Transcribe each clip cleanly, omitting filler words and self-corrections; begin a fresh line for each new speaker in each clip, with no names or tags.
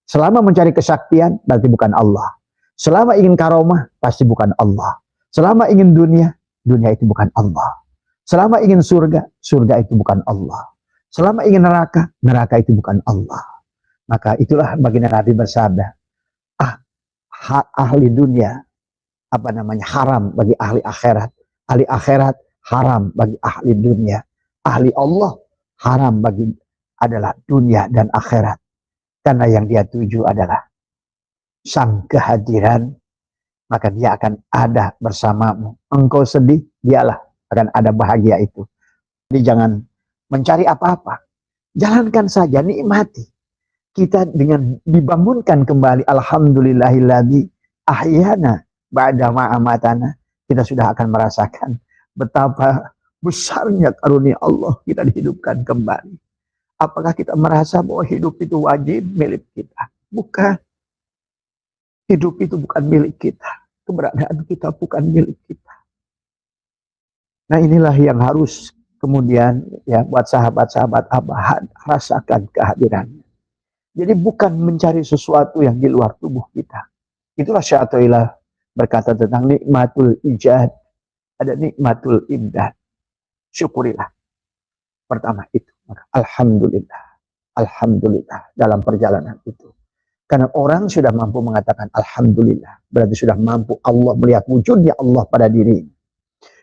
Selama mencari kesaktian, berarti bukan Allah. Selama ingin karomah, pasti bukan Allah. Selama ingin dunia, dunia itu bukan Allah. Selama ingin surga, surga itu bukan Allah. Selama ingin neraka, neraka itu bukan Allah. Maka itulah baginda Nabi bersabda, ahli dunia, haram bagi ahli akhirat. Ahli akhirat haram bagi ahli dunia. Ahli Allah haram bagi adalah dunia dan akhirat. Karena yang dia tuju adalah sang kehadiran, maka dia akan ada bersamamu. Engkau sedih, dialah akan ada bahagia itu. Jadi jangan mencari apa-apa. Jalankan saja, nikmati. Kita dengan dibangunkan kembali, alhamdulillahilladzi ahyana ba'da ma amatana, kita sudah akan merasakan betapa besarnya karunia Allah kita dihidupkan kembali. Apakah kita merasa bahwa hidup itu wajib milik kita? Bukan. Hidup itu bukan milik kita. Keberadaan kita bukan milik kita. Nah, inilah yang harus kemudian ya buat sahabat-sahabat Abah rasakan kehadirannya. Jadi bukan mencari sesuatu yang di luar tubuh kita. Itulah Syaikhullah berkata tentang nikmatul ijad. Ada nikmatul imdad. Syukurilah. Pertama itu. Maka alhamdulillah. Alhamdulillah dalam perjalanan itu. Karena orang sudah mampu mengatakan alhamdulillah. Berarti sudah mampu Allah melihat wujudnya Allah pada dirinya.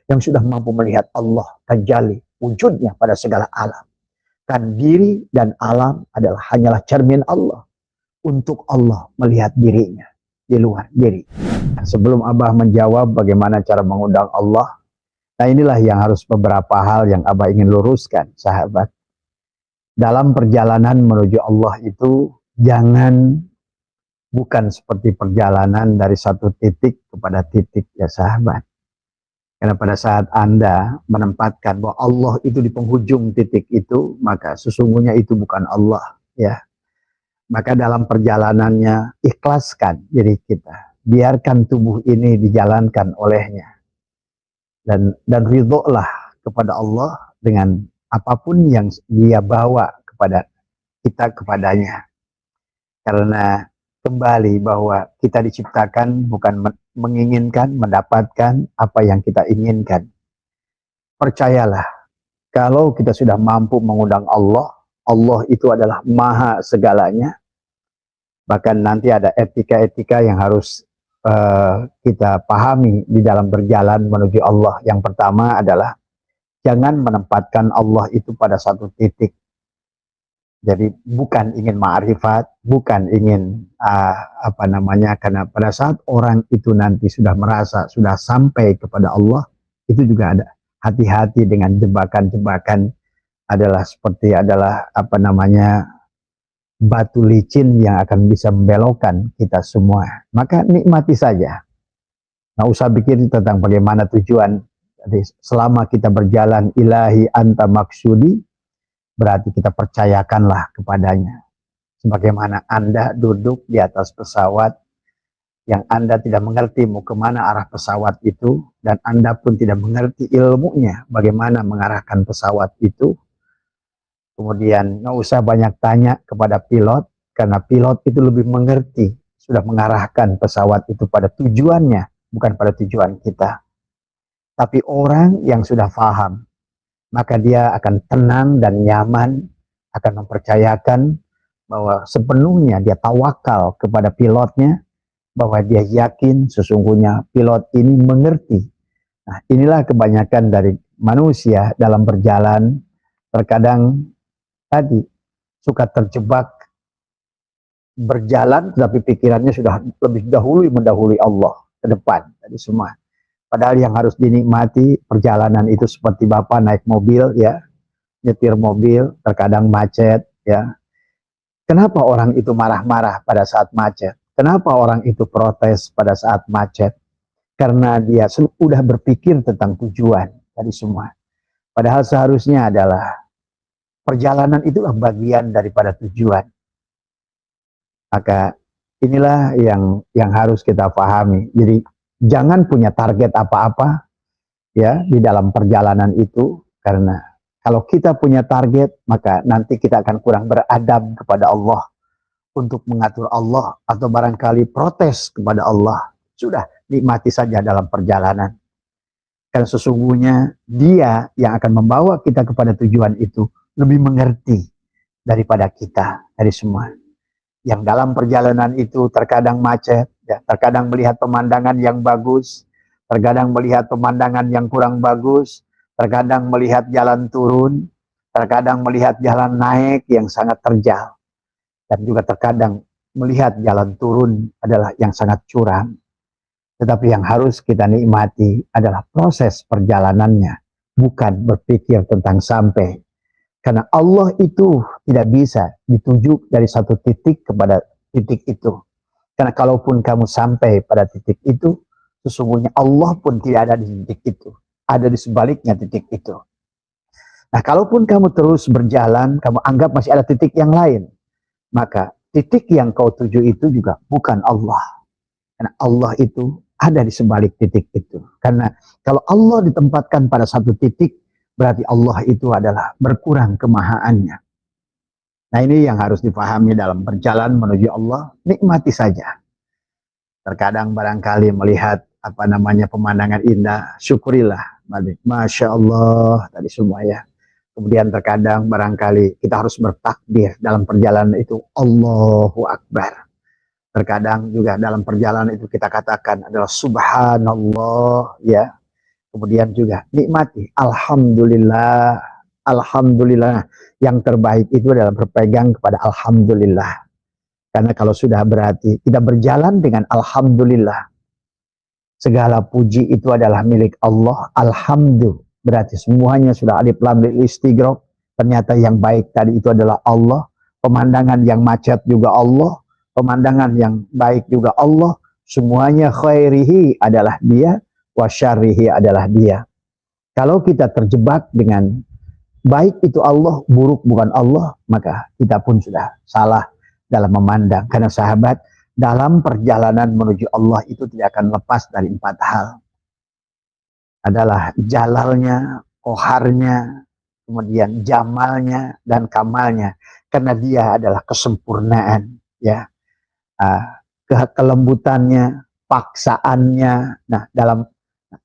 Yang sudah mampu melihat Allah tajalli wujudnya pada segala alam. Kan diri dan alam adalah hanyalah cermin Allah. Untuk Allah melihat dirinya di luar diri. Sebelum Abah menjawab bagaimana cara mengundang Allah. Nah, inilah yang harus beberapa hal yang Abah ingin luruskan, sahabat. Dalam perjalanan menuju Allah itu bukan seperti perjalanan dari satu titik kepada titik, ya sahabat. Karena pada saat Anda menempatkan bahwa Allah itu di penghujung titik itu, maka sesungguhnya itu bukan Allah, ya. Maka dalam perjalanannya ikhlaskan diri kita, biarkan tubuh ini dijalankan olehnya, dan ridholah kepada Allah dengan apapun yang dia bawa kepada kita kepadanya. Karena kembali bahwa kita diciptakan bukan menginginkan mendapatkan apa yang kita inginkan. Percayalah, kalau kita sudah mampu mengundang Allah, Allah itu adalah maha segalanya. Bahkan nanti ada etika-etika yang harus kita pahami di dalam berjalan menuju Allah. Yang pertama adalah jangan menempatkan Allah itu pada satu titik. Jadi bukan ingin ma'rifat, bukan ingin karena pada saat orang itu nanti sudah merasa sudah sampai kepada Allah, itu juga ada hati-hati dengan jebakan-jebakan adalah batu licin yang akan bisa membelokkan kita semua. Maka nikmati saja. Nggak usah pikir tentang bagaimana tujuan. Jadi selama kita berjalan ilahi anta maksudi, berarti kita percayakanlah kepadanya. Sebagaimana Anda duduk di atas pesawat yang Anda tidak mengerti mau kemana arah pesawat itu, dan Anda pun tidak mengerti ilmunya bagaimana mengarahkan pesawat itu. Kemudian nggak usah banyak tanya kepada pilot, karena pilot itu lebih mengerti, sudah mengarahkan pesawat itu pada tujuannya, bukan pada tujuan kita. Tapi orang yang sudah paham, maka dia akan tenang dan nyaman, akan mempercayakan bahwa sepenuhnya dia tawakal kepada pilotnya, bahwa dia yakin sesungguhnya pilot ini mengerti. Nah, inilah kebanyakan dari manusia dalam berjalan, terkadang tadi suka terjebak berjalan, tapi pikirannya sudah lebih dahulu mendahului Allah ke depan tadi semua. Padahal yang harus dinikmati perjalanan itu seperti Bapak naik mobil, ya, nyetir mobil, terkadang macet, ya. Kenapa orang itu marah-marah pada saat macet? Kenapa orang itu protes pada saat macet? Karena dia sudah berpikir tentang tujuan tadi semua. Padahal seharusnya adalah perjalanan itulah bagian daripada tujuan. Maka inilah yang harus kita pahami. Jadi jangan punya target apa-apa ya di dalam perjalanan itu, karena kalau kita punya target, maka nanti kita akan kurang beradab kepada Allah. untuk mengatur Allah atau barangkali protes kepada Allah. Sudah, nikmati saja dalam perjalanan. Karena sesungguhnya dia yang akan membawa kita kepada tujuan itu lebih mengerti daripada kita, dari semua. Yang dalam perjalanan itu terkadang macet, ya, terkadang melihat pemandangan yang bagus, terkadang melihat pemandangan yang kurang bagus, terkadang melihat jalan turun, terkadang melihat jalan naik yang sangat terjal, dan juga terkadang melihat jalan turun adalah yang sangat curam. Tetapi yang harus kita nikmati adalah proses perjalanannya, bukan berpikir tentang sampai. Karena Allah itu tidak bisa dituju dari satu titik kepada titik itu. Karena kalaupun kamu sampai pada titik itu, sesungguhnya Allah pun tidak ada di titik itu. Ada di sebaliknya titik itu. Nah, kalaupun kamu terus berjalan, kamu anggap masih ada titik yang lain, maka titik yang kau tuju itu juga bukan Allah. Karena Allah itu ada di sebalik titik itu. Karena kalau Allah ditempatkan pada satu titik, berarti Allah itu adalah berkurang kemahaannya. Nah, ini yang harus dipahami dalam perjalanan menuju Allah. Nikmati saja. Terkadang barangkali melihat pemandangan indah, syukurilah. Masya Allah tadi semua ya. Kemudian terkadang barangkali kita harus bertakbir dalam perjalanan itu, Allahu Akbar. Terkadang juga dalam perjalanan itu kita katakan adalah Subhanallah ya. Kemudian juga nikmati, Alhamdulillah, Alhamdulillah. Yang terbaik itu adalah berpegang kepada Alhamdulillah. Karena kalau sudah berarti kita berjalan dengan Alhamdulillah. Segala puji itu adalah milik Allah. Alhamdulillah. Berarti semuanya sudah alif lam lil istighraq. Ternyata yang baik tadi itu adalah Allah. Pemandangan yang macet juga Allah. Pemandangan yang baik juga Allah. Semuanya khairihi adalah dia. Wa syarrihi adalah dia. Kalau kita terjebak dengan baik itu Allah, buruk bukan Allah, maka kita pun sudah salah dalam memandang. Karena sahabat, dalam perjalanan menuju Allah itu tidak akan lepas dari 4 hal. Adalah jalalnya, koharnya, kemudian jamalnya, dan kamalnya. Karena dia adalah kesempurnaan, ya, kelembutannya, paksaannya. Nah,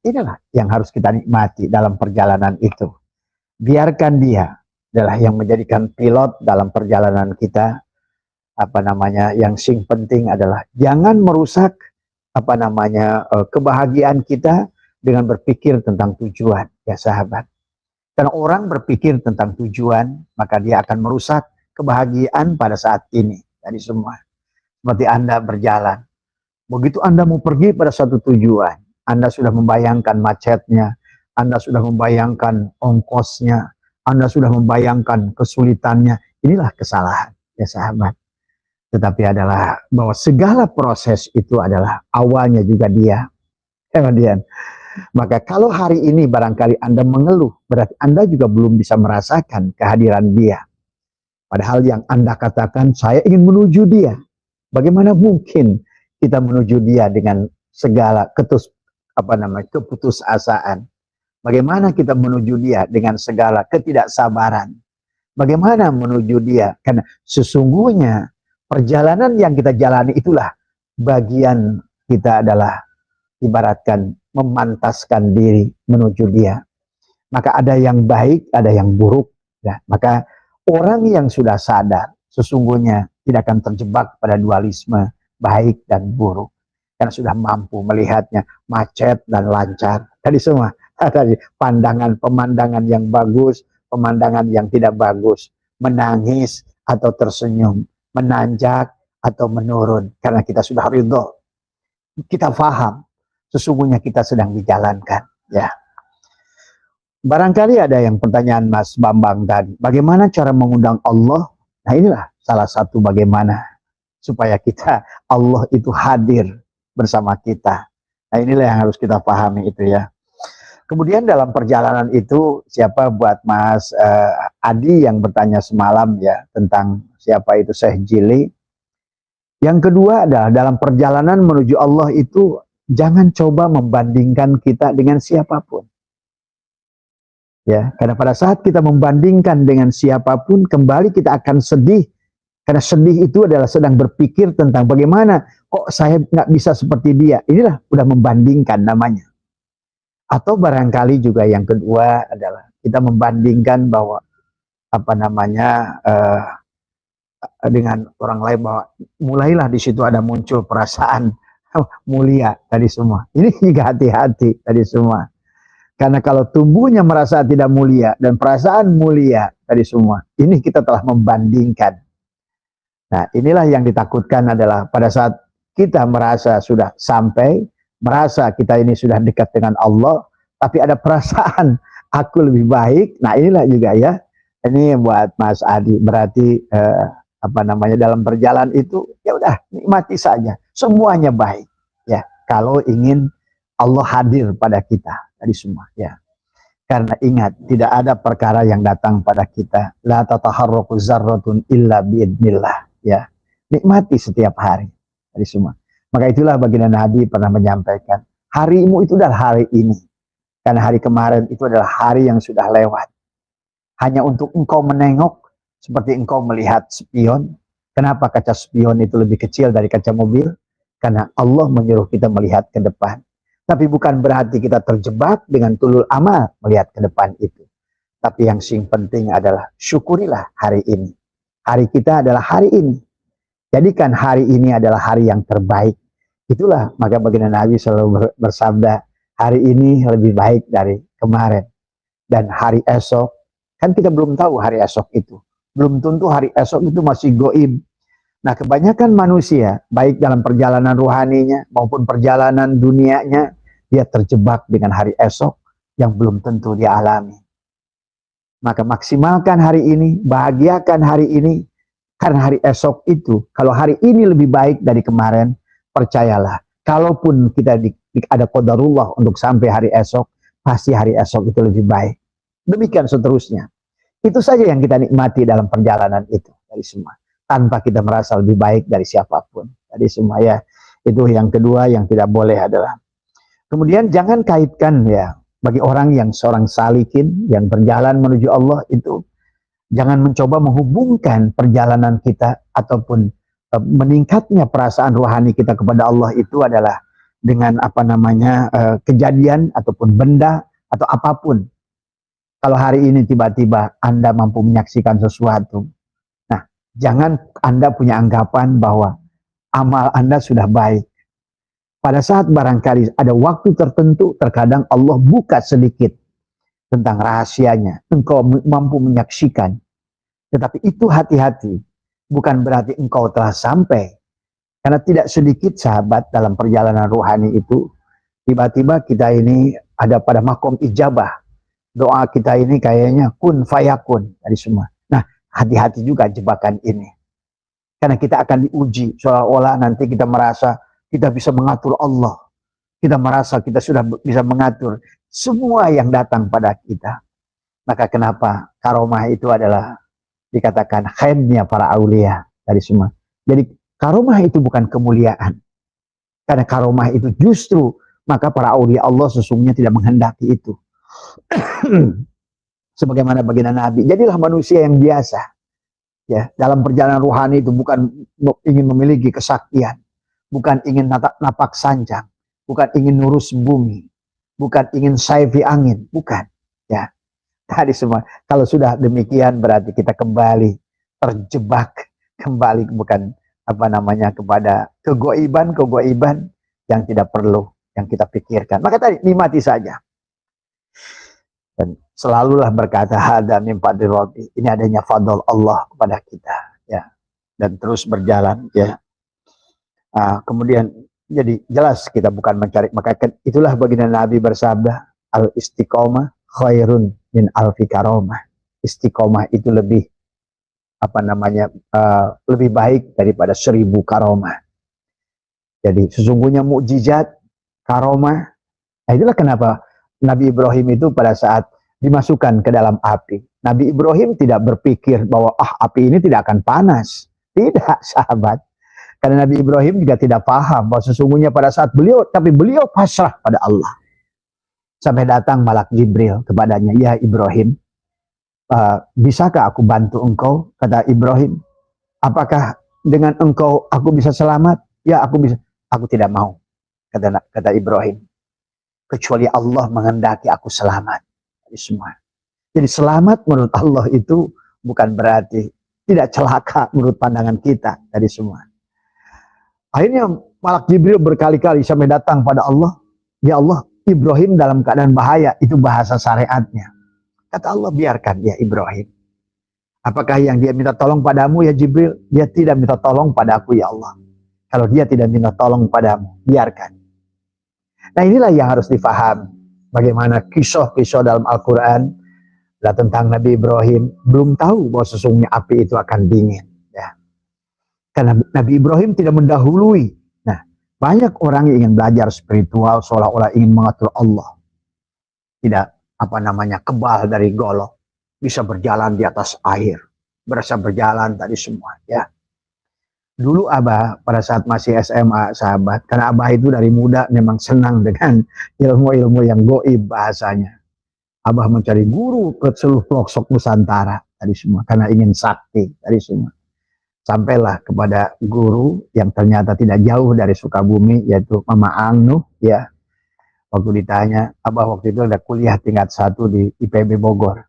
inilah yang harus kita nikmati dalam perjalanan itu. Biarkan dia adalah yang menjadikan pilot dalam perjalanan kita. Yang penting adalah jangan merusak kebahagiaan kita dengan berpikir tentang tujuan, ya sahabat. Karena orang berpikir tentang tujuan, maka dia akan merusak kebahagiaan pada saat ini. Jadi semua. Seperti Anda berjalan. Begitu Anda mau pergi pada satu tujuan, Anda sudah membayangkan macetnya, Anda sudah membayangkan ongkosnya, Anda sudah membayangkan kesulitannya. Inilah kesalahan, ya sahabat. Tetapi adalah bahwa segala proses itu adalah awalnya juga dia. Kemudian, maka kalau hari ini barangkali Anda mengeluh, berarti Anda juga belum bisa merasakan kehadiran dia. Padahal yang Anda katakan, saya ingin menuju dia. Bagaimana mungkin kita menuju dia dengan segala keputusasaan? Bagaimana kita menuju dia dengan segala ketidaksabaran? Bagaimana menuju dia? Karena sesungguhnya perjalanan yang kita jalani itulah bagian kita adalah ibaratkan memantaskan diri menuju dia. Maka ada yang baik, ada yang buruk. Ya, maka orang yang sudah sadar sesungguhnya tidak akan terjebak pada dualisme baik dan buruk. Karena sudah mampu melihatnya macet dan lancar. Tadi semua, tadi pemandangan yang bagus, pemandangan yang tidak bagus, menangis atau tersenyum, menanjak atau menurun. Karena kita sudah ridho, kita paham sesungguhnya kita sedang dijalankan. Ya. Barangkali ada yang pertanyaan Mas Bambang tadi, bagaimana cara mengundang Allah? Nah, inilah salah satu bagaimana supaya Allah itu hadir bersama kita. Nah, inilah yang harus kita pahami itu ya. Kemudian dalam perjalanan itu, siapa buat Mas Adi yang bertanya semalam ya tentang siapa itu Syekh Jili. Yang kedua adalah dalam perjalanan menuju Allah itu jangan coba membandingkan kita dengan siapapun. Ya, karena pada saat kita membandingkan dengan siapapun, kembali kita akan sedih Karena sedih itu adalah sedang berpikir tentang bagaimana kok saya nggak bisa seperti dia. Inilah udah membandingkan namanya. Atau barangkali juga yang kedua adalah kita membandingkan bahwa apa namanya dengan orang lain, bahwa mulailah di situ ada muncul perasaan mulia tadi semua. Ini juga hati-hati tadi semua. Karena kalau tubuhnya merasa tidak mulia dan perasaan mulia tadi semua, ini kita telah membandingkan. Nah, inilah yang ditakutkan adalah pada saat kita merasa sudah sampai, merasa kita ini sudah dekat dengan Allah, tapi ada perasaan aku lebih baik. Nah, inilah juga ya. Ini buat Mas Adi, berarti apa namanya, dalam berjalan itu ya udah nikmati saja. Semuanya baik ya. Kalau ingin Allah hadir pada kita tadi semua ya. Karena ingat, tidak ada perkara yang datang pada kita. La tataharraku zarratun illa biidnillah ya. Nikmati setiap hari tadi semua. Maka itulah baginda Nabi pernah menyampaikan, harimu itu adalah hari ini. Karena hari kemarin itu adalah hari yang sudah lewat. Hanya untuk engkau menengok seperti engkau melihat spion. Kenapa kaca spion itu lebih kecil dari kaca mobil? Karena Allah menyuruh kita melihat ke depan. Tapi bukan berarti kita terjebak dengan tulul amal melihat ke depan itu. Tapi yang sing penting adalah syukurilah hari ini. Hari kita adalah hari ini. Jadikan hari ini adalah hari yang terbaik. Itulah maka baginda Nabi selalu bersabda, hari ini lebih baik dari kemarin. Dan hari esok, kan kita belum tahu hari esok itu. Belum tentu hari esok itu masih goib. Nah, kebanyakan manusia, baik dalam perjalanan ruhaninya maupun perjalanan dunianya, dia terjebak dengan hari esok yang belum tentu dia alami. Maka maksimalkan hari ini, bahagiakan hari ini, karena hari esok itu, kalau hari ini lebih baik dari kemarin, percayalah, kalaupun kita ada qadarullah untuk sampai hari esok, pasti hari esok itu lebih baik. Demikian seterusnya. Itu saja yang kita nikmati dalam perjalanan itu dari semua. Tanpa kita merasa lebih baik dari siapapun. Dari semua ya. Itu yang kedua yang tidak boleh adalah. Kemudian jangan kaitkan ya. Bagi orang yang seorang salikin yang berjalan menuju Allah itu. Jangan mencoba menghubungkan perjalanan kita ataupun meningkatnya perasaan rohani kita kepada Allah itu adalah dengan apa namanya kejadian ataupun benda atau apapun. Kalau hari ini tiba-tiba Anda mampu menyaksikan sesuatu, nah jangan Anda punya anggapan bahwa amal Anda sudah baik. Pada saat barangkali ada waktu tertentu, terkadang Allah buka sedikit tentang rahasianya, engkau mampu menyaksikan. Tetapi itu hati-hati, bukan berarti engkau telah sampai. Karena tidak sedikit sahabat dalam perjalanan rohani itu, tiba-tiba kita ini ada pada makom ijabah. Doa kita ini kayaknya kun fayakun dari semua. Nah, hati-hati juga jebakan ini. Karena kita akan diuji, seolah-olah nanti kita merasa kita bisa mengatur Allah. Kita merasa kita sudah bisa mengatur semua yang datang pada kita. Maka kenapa karomah itu adalah dikatakan khairnya para aulia dari semua. Jadi karomah itu bukan kemuliaan. Karena karomah itu justru maka para aulia Allah sesungguhnya tidak menghendaki itu. Sebagaimana baginda Nabi, jadilah manusia yang biasa. Ya, dalam perjalanan rohani itu bukan ingin memiliki kesaktian, bukan ingin napak sanjang, bukan ingin nurus bumi, bukan ingin saifi angin, bukan. Ya, tadi semua. Kalau sudah demikian berarti kita kembali terjebak, kembali bukan apa namanya kepada kegoiban yang tidak perlu, yang kita pikirkan. Maka tadi nikmati saja. Dan selalulah berkata hada min fadli rabbi. Ini adanya fadl Allah kepada kita, ya. Dan terus berjalan, ya. Kemudian jadi jelas kita bukan mencari, maka itulah baginda Nabi bersabda, al istiqomah khairun min alfi karomah. Istiqomah itu lebih apa namanya lebih baik daripada 1000 karomah. Jadi sesungguhnya mukjizat karomah. Nah, itulah kenapa Nabi Ibrahim itu pada saat dimasukkan ke dalam api, Nabi Ibrahim tidak berpikir bahwa api ini tidak akan panas. Tidak, sahabat. Karena Nabi Ibrahim juga tidak paham bahwa sesungguhnya pada saat beliau pasrah pada Allah. Sampai datang malak Jibril kepadanya, ya Ibrahim, bisakah aku bantu engkau? Kata Ibrahim, Apakah dengan engkau aku bisa selamat? Ya, aku bisa. Aku tidak mau, kata Ibrahim. Kecuali Allah menghendaki aku selamat dari semua. Jadi selamat menurut Allah itu bukan berarti tidak celaka menurut pandangan kita dari semua. Akhirnya Malak Jibril berkali-kali sampai datang pada Allah. Ya Allah, Ibrahim dalam keadaan bahaya. Itu bahasa syariatnya. Kata Allah, biarkan dia Ibrahim. Apakah yang dia minta tolong padamu ya Jibril? Dia tidak minta tolong padaku ya Allah. Kalau dia tidak minta tolong padamu, biarkan. Nah inilah yang harus difahami. Bagaimana kisah-kisah dalam Al-Quran tentang Nabi Ibrahim belum tahu bahwa sesungguhnya api itu akan dingin. Ya. Karena Nabi Ibrahim tidak mendahului. Nah, banyak orang yang ingin belajar spiritual seolah-olah ingin mengatur Allah. Tidak kebal dari golok. Bisa berjalan di atas air. Berasa berjalan tadi semua. Ya. Dulu Abah pada saat masih SMA sahabat, karena Abah itu dari muda memang senang dengan ilmu-ilmu yang goib bahasanya. Abah mencari guru ke seluruh pelosok Nusantara tadi semua, karena ingin sakti tadi semua. Sampailah kepada guru yang ternyata tidak jauh dari Sukabumi, yaitu Mama Angnuh. Ya, waktu ditanya, Abah waktu itu ada kuliah tingkat 1 di IPB Bogor.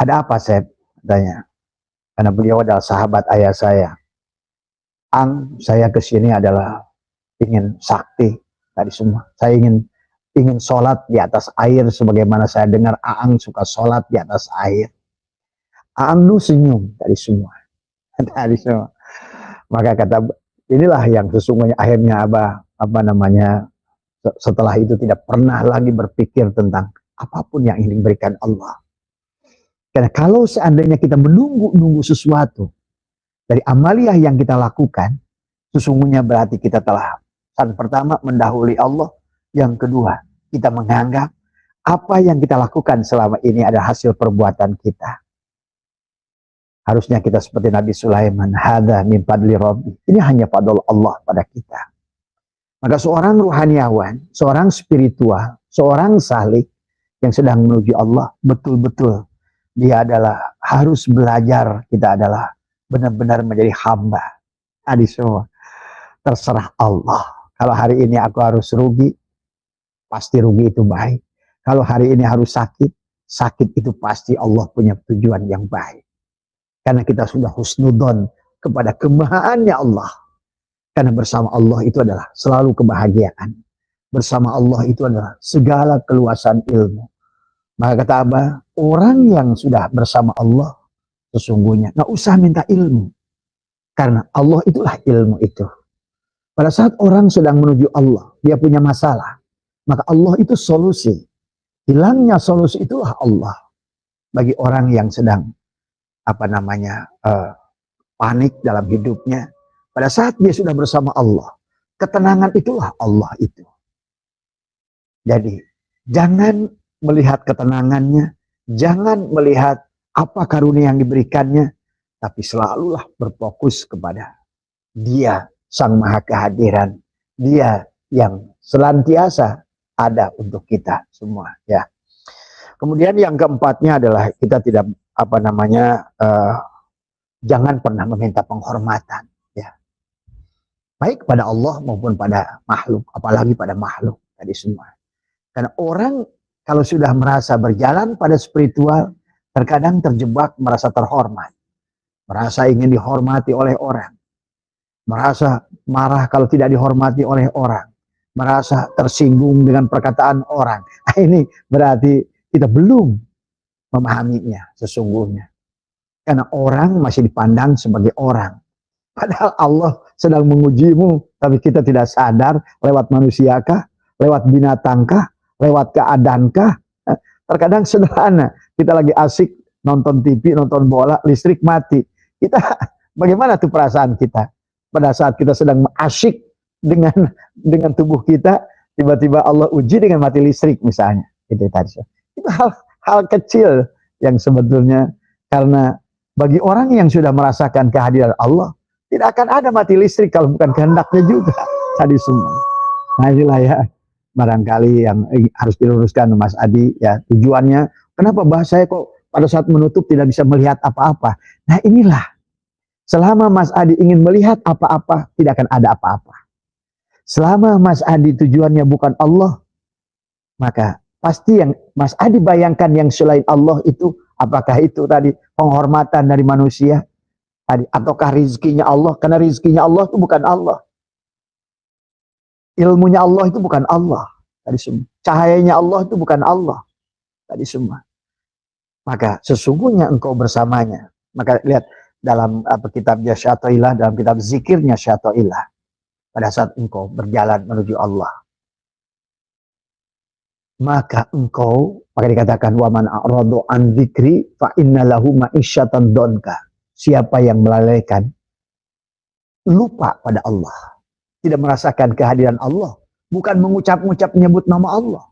Ada apa, Sep? Tanya. Karena beliau adalah sahabat ayah saya. Saya kesini adalah ingin sakti tadi semua. Saya ingin sholat di atas air sebagaimana saya dengar Aang suka sholat di atas air. Aang nu senyum tadi semua. Tadi semua. Maka kata inilah yang sesungguhnya akhirnya setelah itu tidak pernah lagi berpikir tentang apapun yang ingin diberikan Allah. Karena kalau seandainya kita menunggu sesuatu dari amaliyah yang kita lakukan, sesungguhnya berarti kita telah pertama mendahului Allah, yang kedua kita menganggap apa yang kita lakukan selama ini adalah hasil perbuatan kita. Harusnya kita seperti Nabi Sulaiman, hadza min fadli rabbi. Ini hanya fadl Allah pada kita. Maka seorang ruhaniawan, seorang spiritual, seorang salik yang sedang menuju Allah, betul-betul dia adalah harus belajar, kita adalah benar-benar menjadi hamba. Tadi semua terserah Allah. Kalau hari ini aku harus rugi, pasti rugi itu baik. Kalau hari ini harus sakit, sakit itu pasti Allah punya tujuan yang baik. Karena kita sudah husnudon kepada kemahaannya Allah. Karena bersama Allah itu adalah selalu kebahagiaan. Bersama Allah itu adalah segala keluasan ilmu. Maka kata Abah, orang yang sudah bersama Allah, sesungguhnya nggak usah minta ilmu. Karena Allah itulah ilmu itu. Pada saat orang sedang menuju Allah, dia punya masalah. Maka Allah itu solusi. Hilangnya solusi itulah Allah. Bagi orang yang sedang panik dalam hidupnya. Pada saat dia sudah bersama Allah, ketenangan itulah Allah itu. Jadi, jangan melihat ketenangannya, jangan melihat apa karunia yang diberikannya, tapi selalulah berfokus kepada Dia, Sang Maha Kehadiran. Dia yang senantiasa ada untuk kita semua. Ya. Kemudian yang keempatnya adalah kita tidak jangan pernah meminta penghormatan. Ya. Baik pada Allah maupun pada makhluk, apalagi pada makhluk tadi semua. Karena orang kalau sudah merasa berjalan pada spiritual, terkadang terjebak merasa terhormat. Merasa ingin dihormati oleh orang. Merasa marah kalau tidak dihormati oleh orang. Merasa tersinggung dengan perkataan orang. Ini berarti kita belum memahaminya sesungguhnya. Karena orang masih dipandang sebagai orang. Padahal Allah sedang mengujimu, tapi kita tidak sadar lewat manusiakah, lewat binatangkah, lewat keadaankah. Terkadang sederhana, kita lagi asik nonton TV, nonton bola, listrik mati. Kita bagaimana tuh perasaan kita pada saat kita sedang asyik dengan tubuh kita, tiba-tiba Allah uji dengan mati listrik misalnya. Itu tadi. Itu hal kecil yang sebetulnya karena bagi orang yang sudah merasakan kehadiran Allah, tidak akan ada mati listrik kalau bukan kehendaknya juga. Tadi semua. Nah inilah ya barangkali yang harus diluruskan Mas Adi ya, tujuannya kenapa bahasa saya kok pada saat menutup tidak bisa melihat apa-apa. Nah inilah Selama Mas Adi ingin melihat apa-apa, tidak akan ada apa-apa. Selama Mas Adi tujuannya bukan Allah, maka pasti yang Mas Adi bayangkan yang selain Allah itu, apakah itu tadi penghormatan dari manusia, ataukah rizkinya Allah? Karena rizkinya Allah itu bukan Allah. Ilmunya Allah itu bukan Allah. Tadi semua. Cahayanya Allah itu bukan Allah. Tadi semua. Maka sesungguhnya engkau bersamanya. Maka lihat dalam kitabnya Syatoilah, dalam kitab zikirnya Syatoilah. Pada saat engkau berjalan menuju Allah, maka engkau, maka dikatakan waman a'radu an dzikri fa innalahu ma'isyatan donka. Siapa yang melalaikan, lupa pada Allah, tidak merasakan kehadiran Allah, bukan mengucap-ngucap menyebut nama Allah.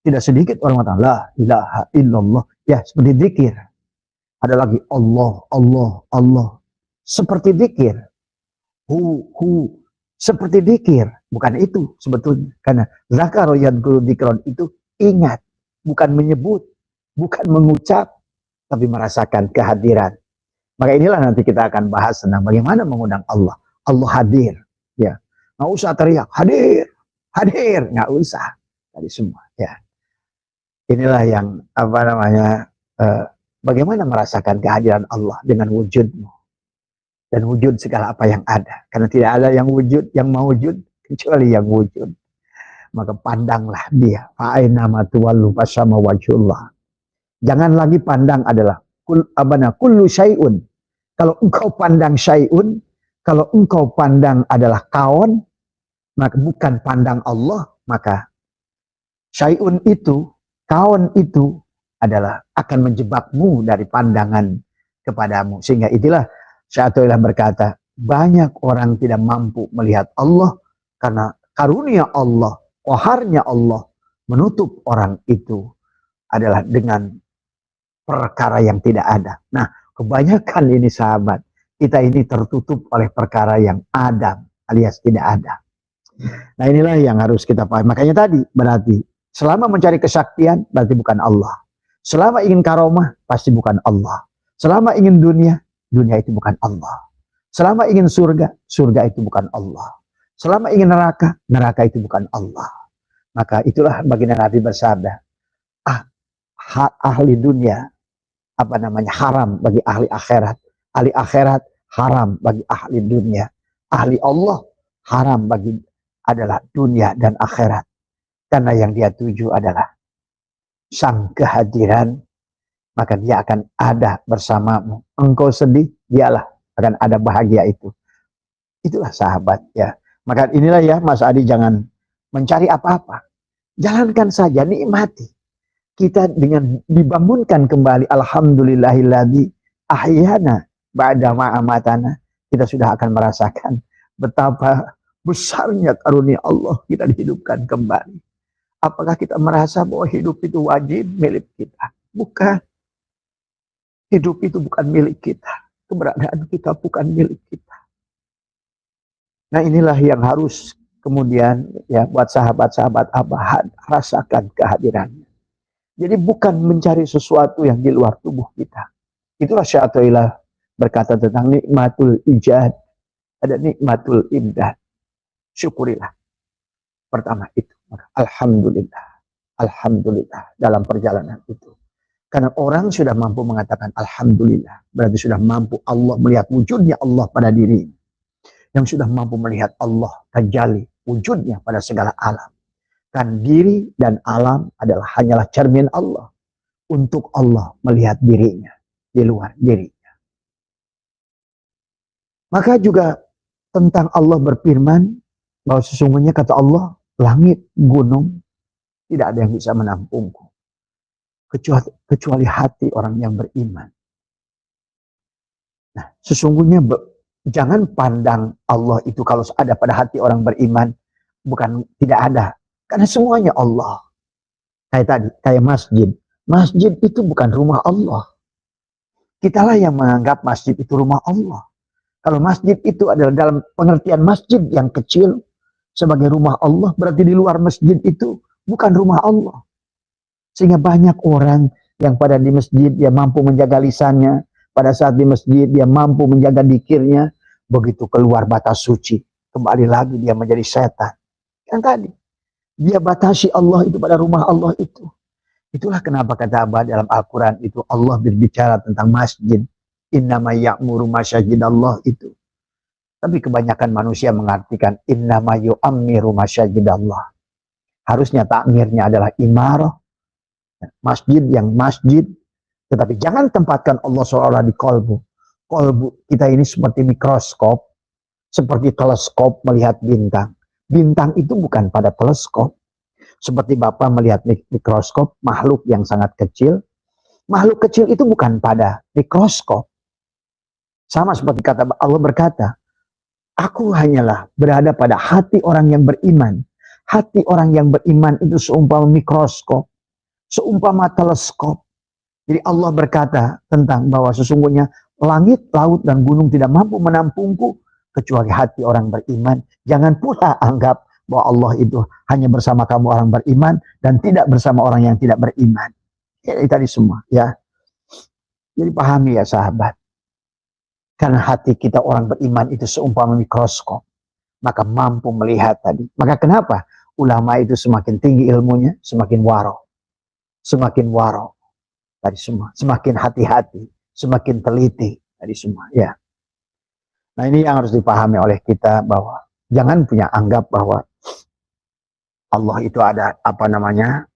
Tidak sedikit orang mengatakan la ilaha illallah, ya seperti zikir. Ada lagi Allah, Allah, Allah, seperti zikir. Hu, seperti zikir. Bukan itu sebetulnya. Karena zakaro yadkuru dzikron itu ingat, bukan menyebut, bukan mengucap, tapi merasakan kehadiran. Maka inilah nanti kita akan bahas tentang bagaimana mengundang Allah. Allah hadir, ya. Nggak usah teriak, hadir, hadir, nggak usah. Tadi semua, ya. Inilah yang bagaimana merasakan kehadiran Allah dengan wujudmu dan wujud segala apa yang ada. Karena tidak ada yang wujud, yang mawujud kecuali yang wujud. Maka pandanglah dia. Fa'aina ma tuwallu fasama wajhullah. Jangan lagi pandang adalah kullu syai'un. Kalau engkau pandang syai'un, kalau engkau pandang adalah kawan, maka bukan pandang Allah, maka syai'un itu, kawan itu adalah akan menjebakmu dari pandangan kepadamu. Sehingga itulah Syatoilah berkata, banyak orang tidak mampu melihat Allah karena karunia Allah, qaharnya Allah menutup orang itu adalah dengan perkara yang tidak ada. Nah, kebanyakan ini sahabat, kita ini tertutup oleh perkara yang ada alias tidak ada. Nah, inilah yang harus kita pahami. Makanya tadi berarti selama mencari kesaktian berarti bukan Allah. Selama ingin karomah pasti bukan Allah. Selama ingin dunia, dunia itu bukan Allah. Selama ingin surga, surga itu bukan Allah. Selama ingin neraka, neraka itu bukan Allah. Maka itulah baginda Nabi bersabda, ahli dunia haram bagi ahli akhirat. Ahli akhirat haram bagi ahli dunia. Ahli Allah haram bagi adalah dunia dan akhirat. Karena yang dia tuju adalah sang kehadiran, maka dia akan ada bersamamu. Engkau sedih, dialah akan ada bahagia itu. Itulah sahabat, ya. Maka inilah ya Mas Adi, jangan mencari apa-apa. Jalankan saja, nikmati. Kita dengan dibangunkan kembali, alhamdulillahilladzi ahyana ba'da ma amatana, kita sudah akan merasakan betapa besarnya karunia Allah kita dihidupkan kembali. Apakah kita merasa bahwa hidup itu wajib milik kita? Bukan. Hidup itu bukan milik kita. Keberadaan kita bukan milik kita. Nah, inilah yang harus kemudian ya buat sahabat-sahabat Abah rasakan kehadirannya. Jadi bukan mencari sesuatu yang di luar tubuh kita. Itulah Syatoilah berkata tentang nikmatul ijad. Ada nikmatul imdad. Syukurilah. Pertama itu. Alhamdulillah. Alhamdulillah dalam perjalanan itu. Karena orang sudah mampu mengatakan Alhamdulillah. Berarti sudah mampu Allah melihat wujudnya Allah pada dirinya. Yang sudah mampu melihat Allah tajalli wujudnya pada segala alam. Kan diri dan alam adalah hanyalah cermin Allah. Untuk Allah melihat dirinya di luar dirinya. Maka juga tentang Allah berfirman bahwa sesungguhnya kata Allah, langit, gunung, tidak ada yang bisa menampungku. Kecuali hati orang yang beriman. Nah, sesungguhnya jangan pandang Allah itu kalau ada pada hati orang beriman, bukan tidak ada. Karena semuanya Allah. Kayak tadi, kayak masjid. Masjid itu bukan rumah Allah. Kitalah yang menganggap masjid itu rumah Allah. Kalau masjid itu adalah dalam pengertian masjid yang kecil sebagai rumah Allah, berarti di luar masjid itu bukan rumah Allah. Sehingga banyak orang yang pada di masjid dia mampu menjaga lisannya, Pada saat di masjid dia mampu menjaga dikirnya, begitu keluar batas suci, kembali lagi dia menjadi setan. Kan tadi, dia batasi Allah itu pada rumah Allah itu. Itulah kenapa kata Abah dalam Al-Quran itu Allah berbicara tentang masjid. Innama ya'muru masajidallah itu. Tapi kebanyakan manusia mengartikan innama yu'ammiru masajidallah. Harusnya takmirnya adalah imarah. Masjid yang masjid. Tetapi jangan tempatkan Allah seolah di kolbu. Kolbu kita ini seperti mikroskop. Seperti teleskop melihat bintang. Bintang itu bukan pada teleskop. Seperti Bapak melihat mikroskop, makhluk yang sangat kecil. Makhluk kecil itu bukan pada mikroskop. Sama seperti kata Allah berkata, aku hanyalah berada pada hati orang yang beriman. Hati orang yang beriman itu seumpama mikroskop, seumpama teleskop. Jadi Allah berkata tentang bahwa sesungguhnya langit, laut, dan gunung tidak mampu menampungku, kecuali hati orang beriman. Jangan pula anggap bahwa Allah itu hanya bersama kamu orang beriman dan tidak bersama orang yang tidak beriman. Ini tadi semua ya. Jadi pahami ya sahabat. Karena hati kita orang beriman itu seumpama mikroskop. Maka mampu melihat tadi. Maka kenapa ulama itu semakin tinggi ilmunya, semakin waro. Semakin waro. Tadi semua. Semakin hati-hati. Semakin teliti. Tadi semua ya. Nah ini yang harus dipahami oleh kita bahwa jangan punya anggap bahwa Allah itu ada apa namanya,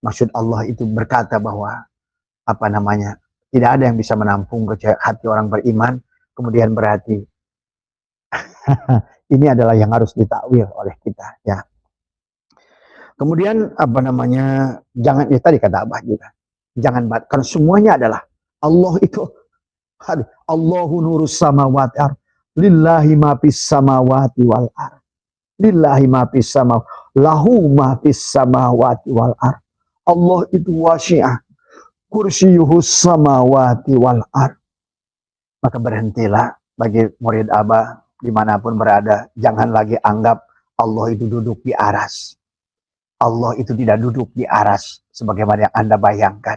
maksud Allah itu berkata bahwa apa namanya, tidak ada yang bisa menampung hati orang beriman, kemudian berarti ini adalah yang harus ditakwil oleh kita ya. Kemudian apa namanya, jangan ya tadi kata Abah juga, jangan kan semuanya adalah Allah itu, Allahu nurus samawati lillahi ma fis samawati wal ardh. Lillahi ma fis samawati, lahu ma fis samawati wal ardh. Allah itu wasi'ah, kursiyuhus samawati wal ardh. Maka berhentilah bagi murid Abah dimanapun berada, jangan lagi anggap Allah itu duduk di aras. Allah itu tidak duduk di aras sebagaimana yang Anda bayangkan.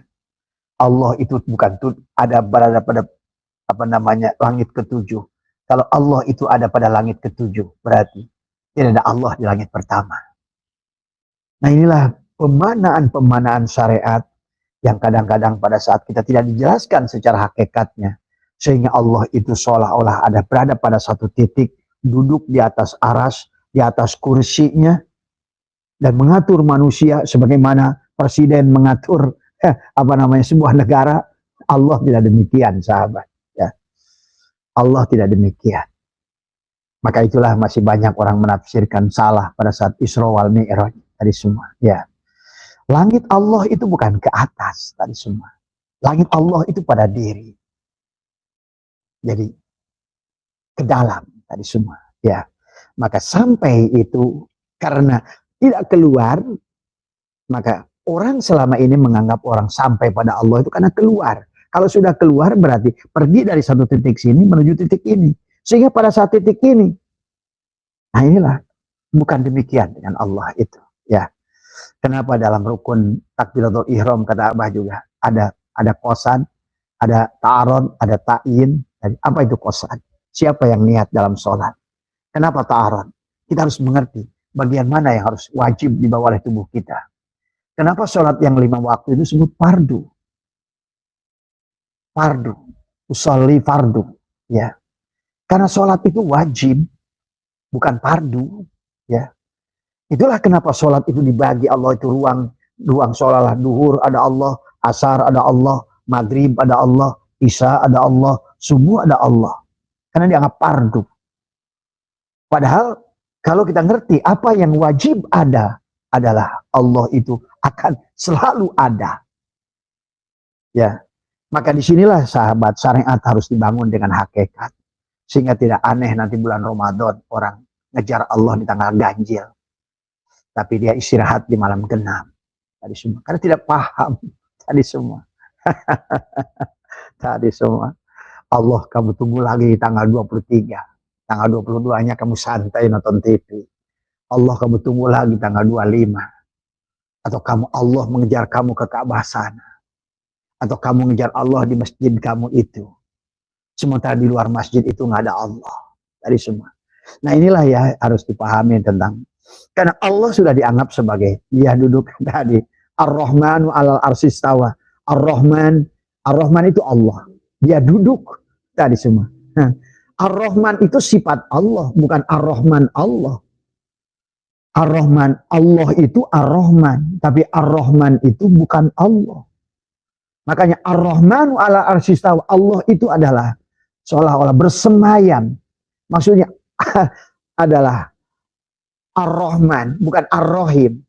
Allah itu bukan berada pada apa namanya langit ketujuh. Kalau Allah itu ada pada langit ketujuh, berarti tidak ada Allah di langit pertama. Nah inilah pemanaan syariat yang kadang-kadang pada saat kita tidak dijelaskan secara hakikatnya. Sehingga Allah itu seolah-olah ada berada pada satu titik, duduk di atas aras, di atas kursinya, dan mengatur manusia sebagaimana presiden mengatur apa namanya sebuah negara. Allah tidak demikian sahabat. Ya. Allah tidak demikian. Maka itulah masih banyak orang menafsirkan salah pada saat Isra wal Mi'raj tadi semua. Ya, langit Allah itu bukan ke atas tadi semua. Langit Allah itu pada diri. Jadi ke dalam tadi semua. Ya, maka sampai itu karena tidak keluar, maka orang selama ini menganggap orang sampai pada Allah itu karena keluar. Kalau sudah keluar berarti pergi dari satu titik sini menuju titik ini. Sehingga pada saat titik ini, nah inilah bukan demikian dengan Allah itu. Ya, kenapa dalam rukun takbiratul ihram kata Abah juga ada qosan, ada ta'arud, ada ta'in. Apa itu qosan? Siapa yang niat dalam sholat? Kenapa ta'arud? Kita harus mengerti bagian mana yang harus wajib dibawa oleh tubuh kita. Kenapa sholat yang 5 waktu itu disebut fardu? Fardu, usolli fardu, ya. Karena sholat itu wajib, bukan fardu, ya. Itulah kenapa sholat itu dibagi Allah itu ruang sholat, duhur ada Allah, asar ada Allah, maghrib ada Allah, isya ada Allah, subuh ada Allah. Karena dianggap fardu. Padahal kalau kita ngerti apa yang wajib ada adalah Allah itu akan selalu ada. Ya, maka disinilah sahabat syariat harus dibangun dengan hakikat. Sehingga tidak aneh nanti bulan Ramadan orang ngejar Allah di tanggal ganjil. Tapi dia istirahat di malam genap. Tadi semua. Karena tidak paham. Tadi semua. Tadi semua. Allah kamu tunggu lagi di tanggal 23. Tanggal 22-nya kamu santai nonton TV. Allah kamu tunggu lagi tanggal 25. Atau Allah mengejar kamu ke Ka'bah sana. Atau kamu ngejar Allah di masjid kamu itu, sementara di luar masjid itu nggak ada Allah. Tadi semua. Nah inilah ya harus dipahami tentang, karena Allah sudah dianggap sebagai dia duduk tadi. Ar-Rahmanu alal arsistawa. Ar-Rahman, Ar-Rahman itu Allah. Dia duduk tadi semua. Nah, Ar-Rahman itu sifat Allah, bukan Ar-Rahman Allah. Ar-Rahman Allah itu Ar-Rahman, tapi Ar-Rahman itu bukan Allah. Makanya Ar-Rahmanu ala arsistawa, Allah itu adalah seolah-olah bersemayam. Maksudnya adalah Ar-Rahman, bukan Ar-Rahim.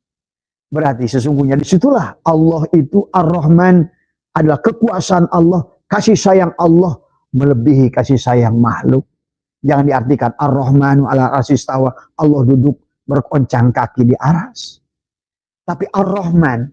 Berarti sesungguhnya disitulah Allah itu Ar-Rahman adalah kekuasaan Allah, kasih sayang Allah melebihi kasih sayang makhluk. Jangan diartikan Ar-Rahmanu ala arsistawa, Allah duduk berkoncang kaki di aras. Tapi Ar-Rahman,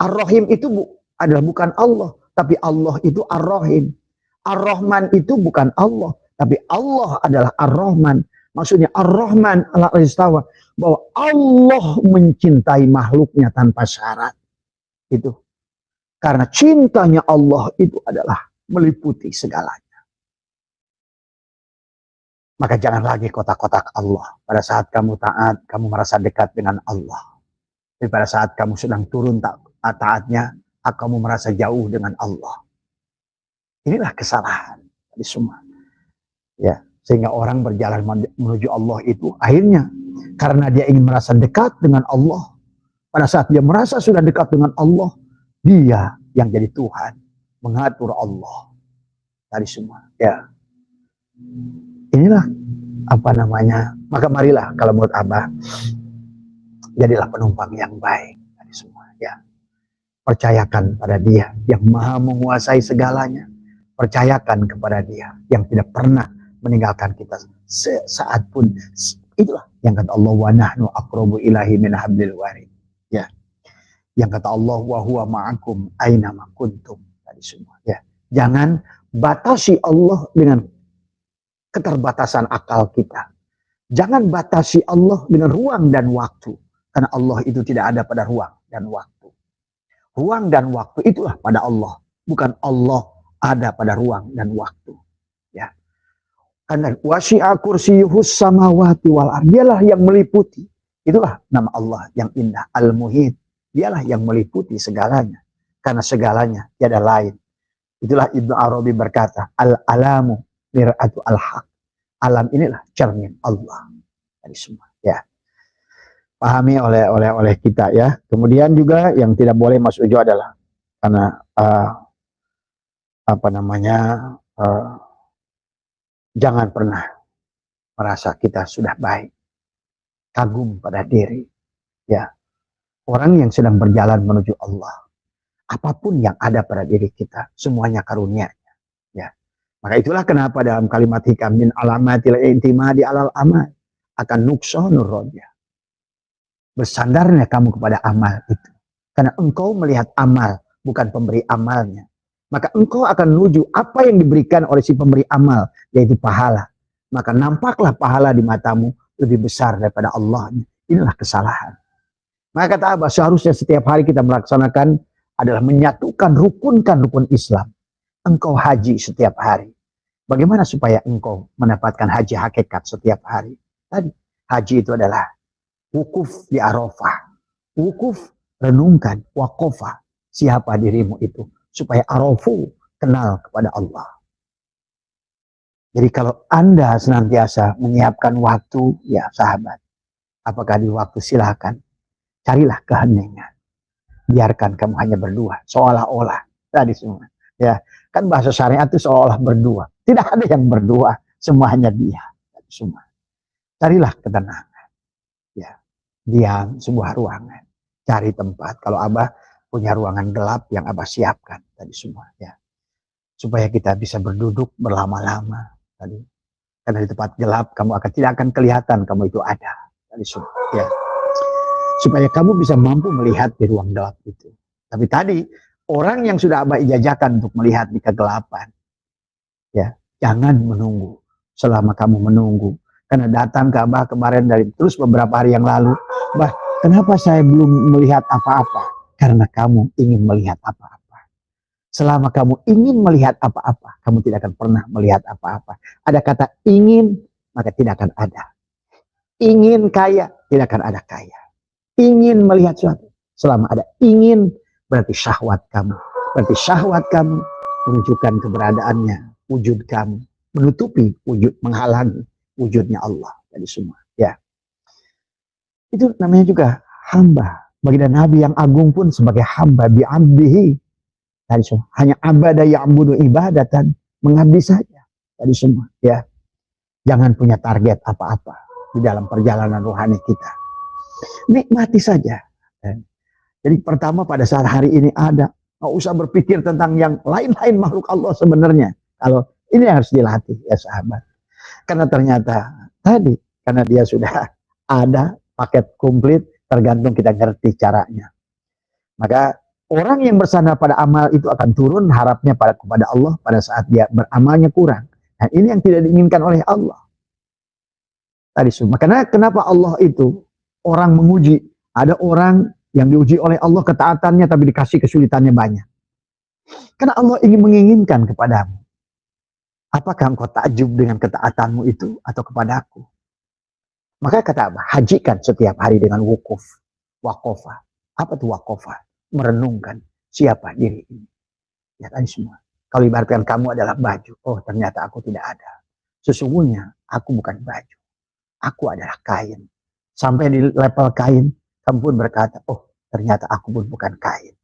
Ar-Rahim itu adalah bukan Allah, tapi Allah itu Ar-Rahim. Ar-Rahman itu bukan Allah, tapi Allah adalah Ar-Rahman. Maksudnya Ar-Rahman ala istawa, bahwa Allah mencintai makhluknya tanpa syarat. Itu. Karena cintanya Allah itu adalah meliputi segalanya. Maka jangan lagi kotak-kotak Allah. Pada saat kamu taat, kamu merasa dekat dengan Allah. Tapi pada saat kamu sedang turun taatnya, kamu merasa jauh dengan Allah. Inilah kesalahan di semua. Ya, sehingga orang berjalan menuju Allah itu akhirnya karena dia ingin merasa dekat dengan Allah. Pada saat dia merasa sudah dekat dengan Allah, dia yang jadi Tuhan, mengatur Allah. Tadi semua. Ya. Inilah apa namanya. Maka marilah kalau menurut Abah, jadilah penumpang yang baik. Tadi semua. Ya. Percayakan pada Dia yang maha menguasai segalanya. Percayakan kepada Dia yang tidak pernah meninggalkan kita sesaat pun. Itulah yang kata Allah, wa nahnu aqrabu ilahi min hablil warid. Ya. Yang kata Allah, wa huwa ma'akum aina ma kuntum. Tadi semua. Ya. Jangan batasi Allah dengan keterbatasan akal kita. Jangan batasi Allah dengan ruang dan waktu. Karena Allah itu tidak ada pada ruang dan waktu. Ruang dan waktu itulah pada Allah. Bukan Allah ada pada ruang dan waktu. Ya. Karena wasi'a kursiyuhus samawati wal ardh. Dialah yang meliputi. Itulah nama Allah yang indah. Al-Muhit. Dialah yang meliputi segalanya. Karena segalanya tiada lain. Itulah Ibnu Arabi berkata, al-alamu mir'atu al-haq. Alam inilah cermin Allah. Dari semua. Ya. Pahami oleh kita ya. Kemudian juga yang tidak boleh Mas Ujo adalah karena jangan pernah merasa kita sudah baik, kagum pada diri. Ya, orang yang sedang berjalan menuju Allah, apapun yang ada pada diri kita, semuanya karunia-Nya. Ya, maka itulah kenapa dalam kalimat hikam min alamatil intimadi alal amal akan nuksonur roja. Bersandarnya kamu kepada amal itu, karena engkau melihat amal, bukan pemberi amalnya. Maka engkau akan menuju apa yang diberikan oleh si pemberi amal, yaitu pahala. Maka nampaklah pahala di matamu lebih besar daripada Allah. Inilah kesalahan. Maka kata Abah, seharusnya setiap hari kita melaksanakan adalah menyatukan, rukunkan rukun Islam. Engkau haji setiap hari. Bagaimana supaya engkau mendapatkan haji hakikat setiap hari? Tadi, haji itu adalah wukuf di Arafah. Wukuf, renungkan, wakofa. Siapa dirimu itu? Supaya arafu kenal kepada Allah. Jadi kalau Anda senantiasa menyiapkan waktu, ya sahabat, apakah di waktu silakan, carilah keheningan. Biarkan kamu hanya berdua, seolah-olah. Tadi semua. Ya, kan bahasa syariat itu seolah berdua. Tidak ada yang berdua, semua hanya dia. Semua. Carilah ketenangan. Ya, diam sebuah ruangan. Cari tempat. Kalau Abah punya ruangan gelap yang Abah siapkan tadi semua ya, supaya kita bisa berduduk berlama-lama tadi, karena di tempat gelap kamu tidak akan kelihatan kamu itu ada tadi semua ya, supaya kamu bisa mampu melihat di ruang gelap itu. Tapi tadi orang yang sudah Abah ijazahkan untuk melihat di kegelapan ya, jangan menunggu. Selama kamu menunggu, karena datang ke Abah kemarin dari terus beberapa hari yang lalu, Bah, kenapa saya belum melihat apa-apa? Karena kamu ingin melihat apa-apa. Selama kamu ingin melihat apa-apa, kamu tidak akan pernah melihat apa-apa. Ada kata ingin, maka tidak akan ada. Ingin kaya, tidak akan ada kaya. Ingin melihat sesuatu, selama ada ingin, berarti syahwat kamu. Berarti syahwat kamu menunjukkan keberadaannya, wujud kamu. Menutupi wujud, menghalangi wujudnya Allah. Jadi semua, ya. Itu namanya juga hamba. Baginda Nabi yang agung pun sebagai hamba bi'abdihi. Tadi semua. Hanya abada ya'budu ibadatan. Mengabdi saja. Tadi semua. Ya. Jangan punya target apa-apa di dalam perjalanan rohani kita. Nikmati saja. Jadi pertama pada saat hari ini ada. Nggak usah berpikir tentang yang lain-lain makhluk Allah sebenarnya. Kalau ini harus dilatih ya sahabat. Karena ternyata tadi. Karena dia sudah ada paket komplit. Tergantung kita ngerti caranya. Maka orang yang bersandar pada amal itu akan turun harapnya kepada Allah pada saat dia beramalnya kurang. Dan ini yang tidak diinginkan oleh Allah. Tadi semua. Karena kenapa Allah itu orang menguji? Ada orang yang diuji oleh Allah ketaatannya tapi dikasih kesulitannya banyak. Karena Allah ingin menginginkan kepadamu. Apakah engkau takjub dengan ketaatanmu itu atau kepadaku? Maka kata apa? Hajikan setiap hari dengan wukuf. Wakofa. Apa itu wakofa? Merenungkan siapa diri ini. Ya tadi semua. Kalau ibaratkan kamu adalah baju. Oh ternyata aku tidak ada. Sesungguhnya aku bukan baju. Aku adalah kain. Sampai di level kain, kamu pun berkata, oh ternyata aku pun bukan kain.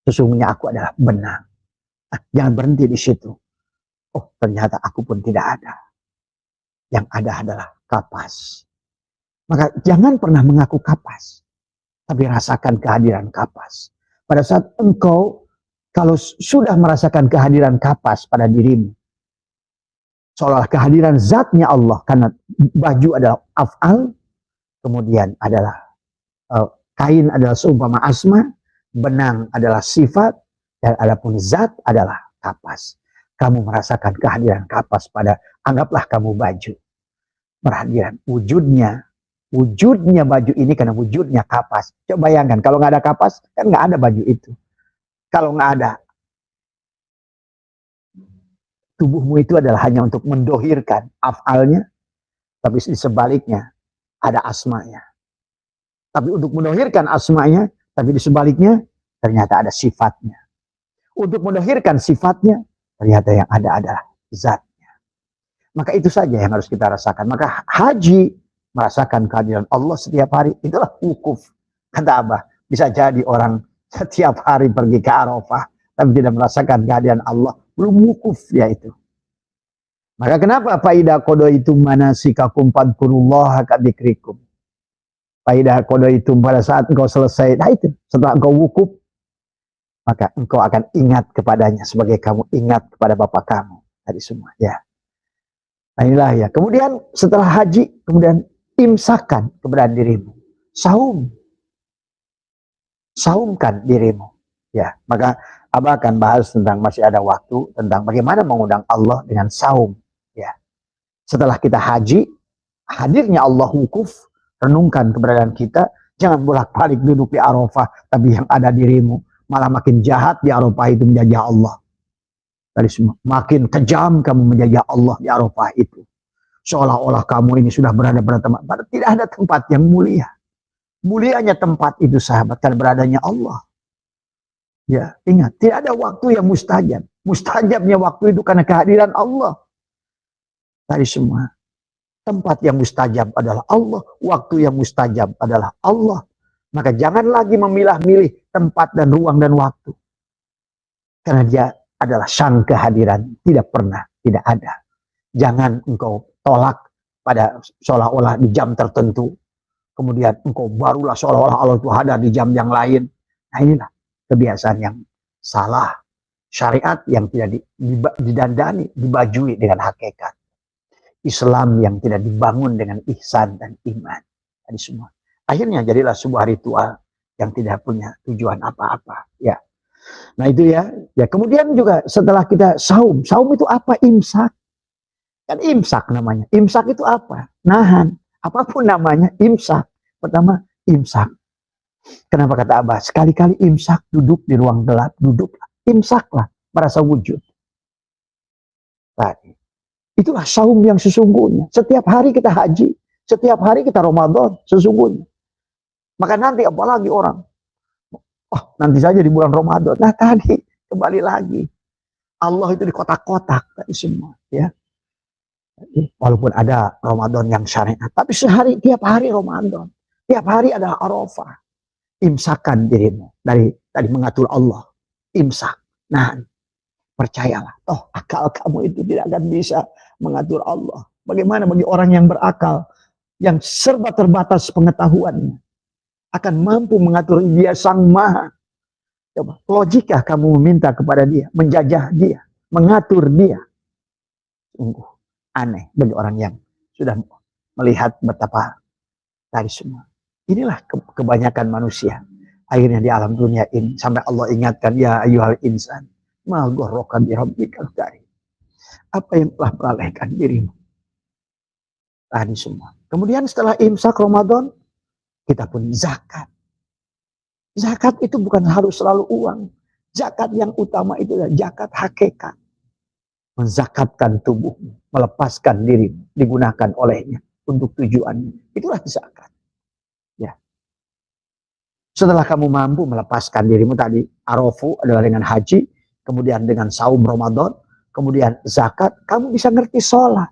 Sesungguhnya aku adalah benang. Jangan berhenti di situ. Oh ternyata aku pun tidak ada. Yang ada adalah kapas. Maka jangan pernah mengaku kapas. Tapi rasakan kehadiran kapas. Pada saat engkau, kalau sudah merasakan kehadiran kapas pada dirimu, seolah kehadiran zatnya Allah, karena baju adalah af'al, kemudian adalah kain adalah seumpama asma, benang adalah sifat, dan adapun zat adalah kapas. Kamu merasakan kehadiran kapas pada, anggaplah kamu baju. Perhatian, wujudnya baju ini karena wujudnya kapas. Coba bayangkan, kalau nggak ada kapas, kan nggak ada baju itu. Kalau nggak ada, tubuhmu itu adalah hanya untuk mendohirkan af'alnya, tapi di sebaliknya ada asmanya. Tapi untuk mendohirkan asmanya, tapi di sebaliknya ternyata ada sifatnya. Untuk mendohirkan sifatnya, ternyata yang ada adalah zatnya. Maka itu saja yang harus kita rasakan. Maka haji merasakan kehadiran Allah setiap hari. Itulah wukuf. Kata Abah, bisa jadi orang setiap hari pergi ke Arafah, tapi tidak merasakan kehadiran Allah. Belum wukuf ya itu. Maka kenapa faidah kodo itu manasikakum fadkurullaha kadzikrikum. Faidah kodo itu pada saat engkau selesai, nah itu setelah engkau wukuf, maka engkau akan ingat kepadanya sebagai kamu ingat kepada Bapa kamu. Tadi semua ya. Nah inilah ya. Kemudian setelah haji, kemudian imsakan keberadaan dirimu. Saum. Saumkan dirimu. Ya, maka Abah akan bahas tentang, masih ada waktu, tentang bagaimana mengundang Allah dengan saum. Ya. Setelah kita haji, hadirnya Allah wukuf, renungkan keberadaan kita, jangan bolak-balik duduk di Arafah, tapi yang ada dirimu malah makin jahat di Arafah itu menjajah Allah. Tadi semua, makin kejam kamu menjajah Allah di Arafah itu. Seolah-olah kamu ini sudah berada pada tempat, tidak ada tempat yang mulia. Mulianya tempat itu sahabat, karena beradanya Allah. Ya, ingat, tidak ada waktu yang mustajab. Mustajabnya waktu itu karena kehadiran Allah. Tadi semua, tempat yang mustajab adalah Allah, waktu yang mustajab adalah Allah. Maka jangan lagi memilah-milih tempat dan ruang dan waktu. Karena dia adalah sang kehadiran, tidak pernah, tidak ada. Jangan engkau tolak pada seolah-olah di jam tertentu. Kemudian engkau barulah seolah-olah Allah itu hadir di jam yang lain. Nah inilah kebiasaan yang salah. Syariat yang tidak didandani, dibajui dengan hakikat. Islam yang tidak dibangun dengan ihsan dan iman. Tadi semua. Akhirnya jadilah sebuah ritual yang tidak punya tujuan apa-apa. Ya. Nah itu ya. Ya kemudian juga setelah kita saum. Saum itu apa? Imsak. Kan imsak namanya. Imsak itu apa? Nahan. Apapun namanya imsak. Pertama imsak. Kenapa kata Abah? Sekali-kali imsak duduk di ruang gelap. Duduk. imsaklah, merasa wujud. Tadi. Itulah saum yang sesungguhnya. Setiap hari kita haji, setiap hari kita Ramadan sesungguhnya. Maka nanti apalagi orang, oh nanti saja di bulan Ramadan. Nah tadi kembali lagi, Allah itu di kotak-kotak tadi semua, ya. Walaupun ada Ramadan yang syariat, tapi sehari tiap hari Ramadan, tiap hari ada Arafah. Imsakan dirimu dari mengatur Allah. Imsak. Nah, percayalah, toh akal kamu itu tidak akan bisa mengatur Allah. Bagaimana bagi orang yang berakal, yang serba terbatas pengetahuannya, akan mampu mengatur dia sang maha. Coba, logikah kamu meminta kepada dia, menjajah dia, mengatur dia? Sungguh aneh bagi orang yang sudah melihat betapa tadi semua. Inilah kebanyakan manusia. Akhirnya di alam dunia ini, sampai Allah ingatkan, ya ayyuhal insan, ma gharraka bi rabbikal karim. Apa yang telah melalaikan dirimu? Tadi semua. Kemudian setelah imsak Ramadan, kita pun zakat. Zakat itu bukan harus selalu uang. Zakat yang utama itu adalah zakat hakikat. Menzakatkan tubuhmu, melepaskan dirimu, digunakan olehnya untuk tujuannya. Itulah zakat. Ya. Setelah kamu mampu melepaskan dirimu tadi, arafu adalah dengan haji, kemudian dengan saum Ramadan, kemudian zakat, kamu bisa ngerti sholat.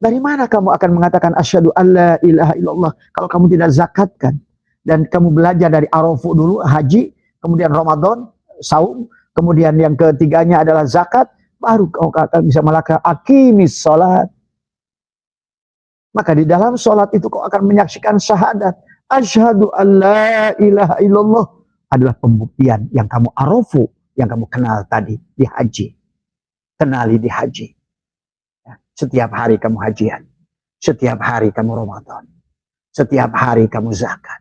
Dari mana kamu akan mengatakan asyhadu alla ilaha illallah kalau kamu tidak zakatkan? Dan kamu belajar dari arafu dulu, haji, kemudian Ramadan, saum, kemudian yang ketiganya adalah zakat, baru kau akan bisa melakukan aqimis sholat. Maka di dalam sholat itu kau akan menyaksikan syahadat. Asyhadu alla ilaha illallah adalah pembuktian yang kamu arafu, yang kamu kenal tadi di haji. Kenali di haji. Setiap hari kamu hajian. Setiap hari kamu Ramadan. Setiap hari kamu zakat.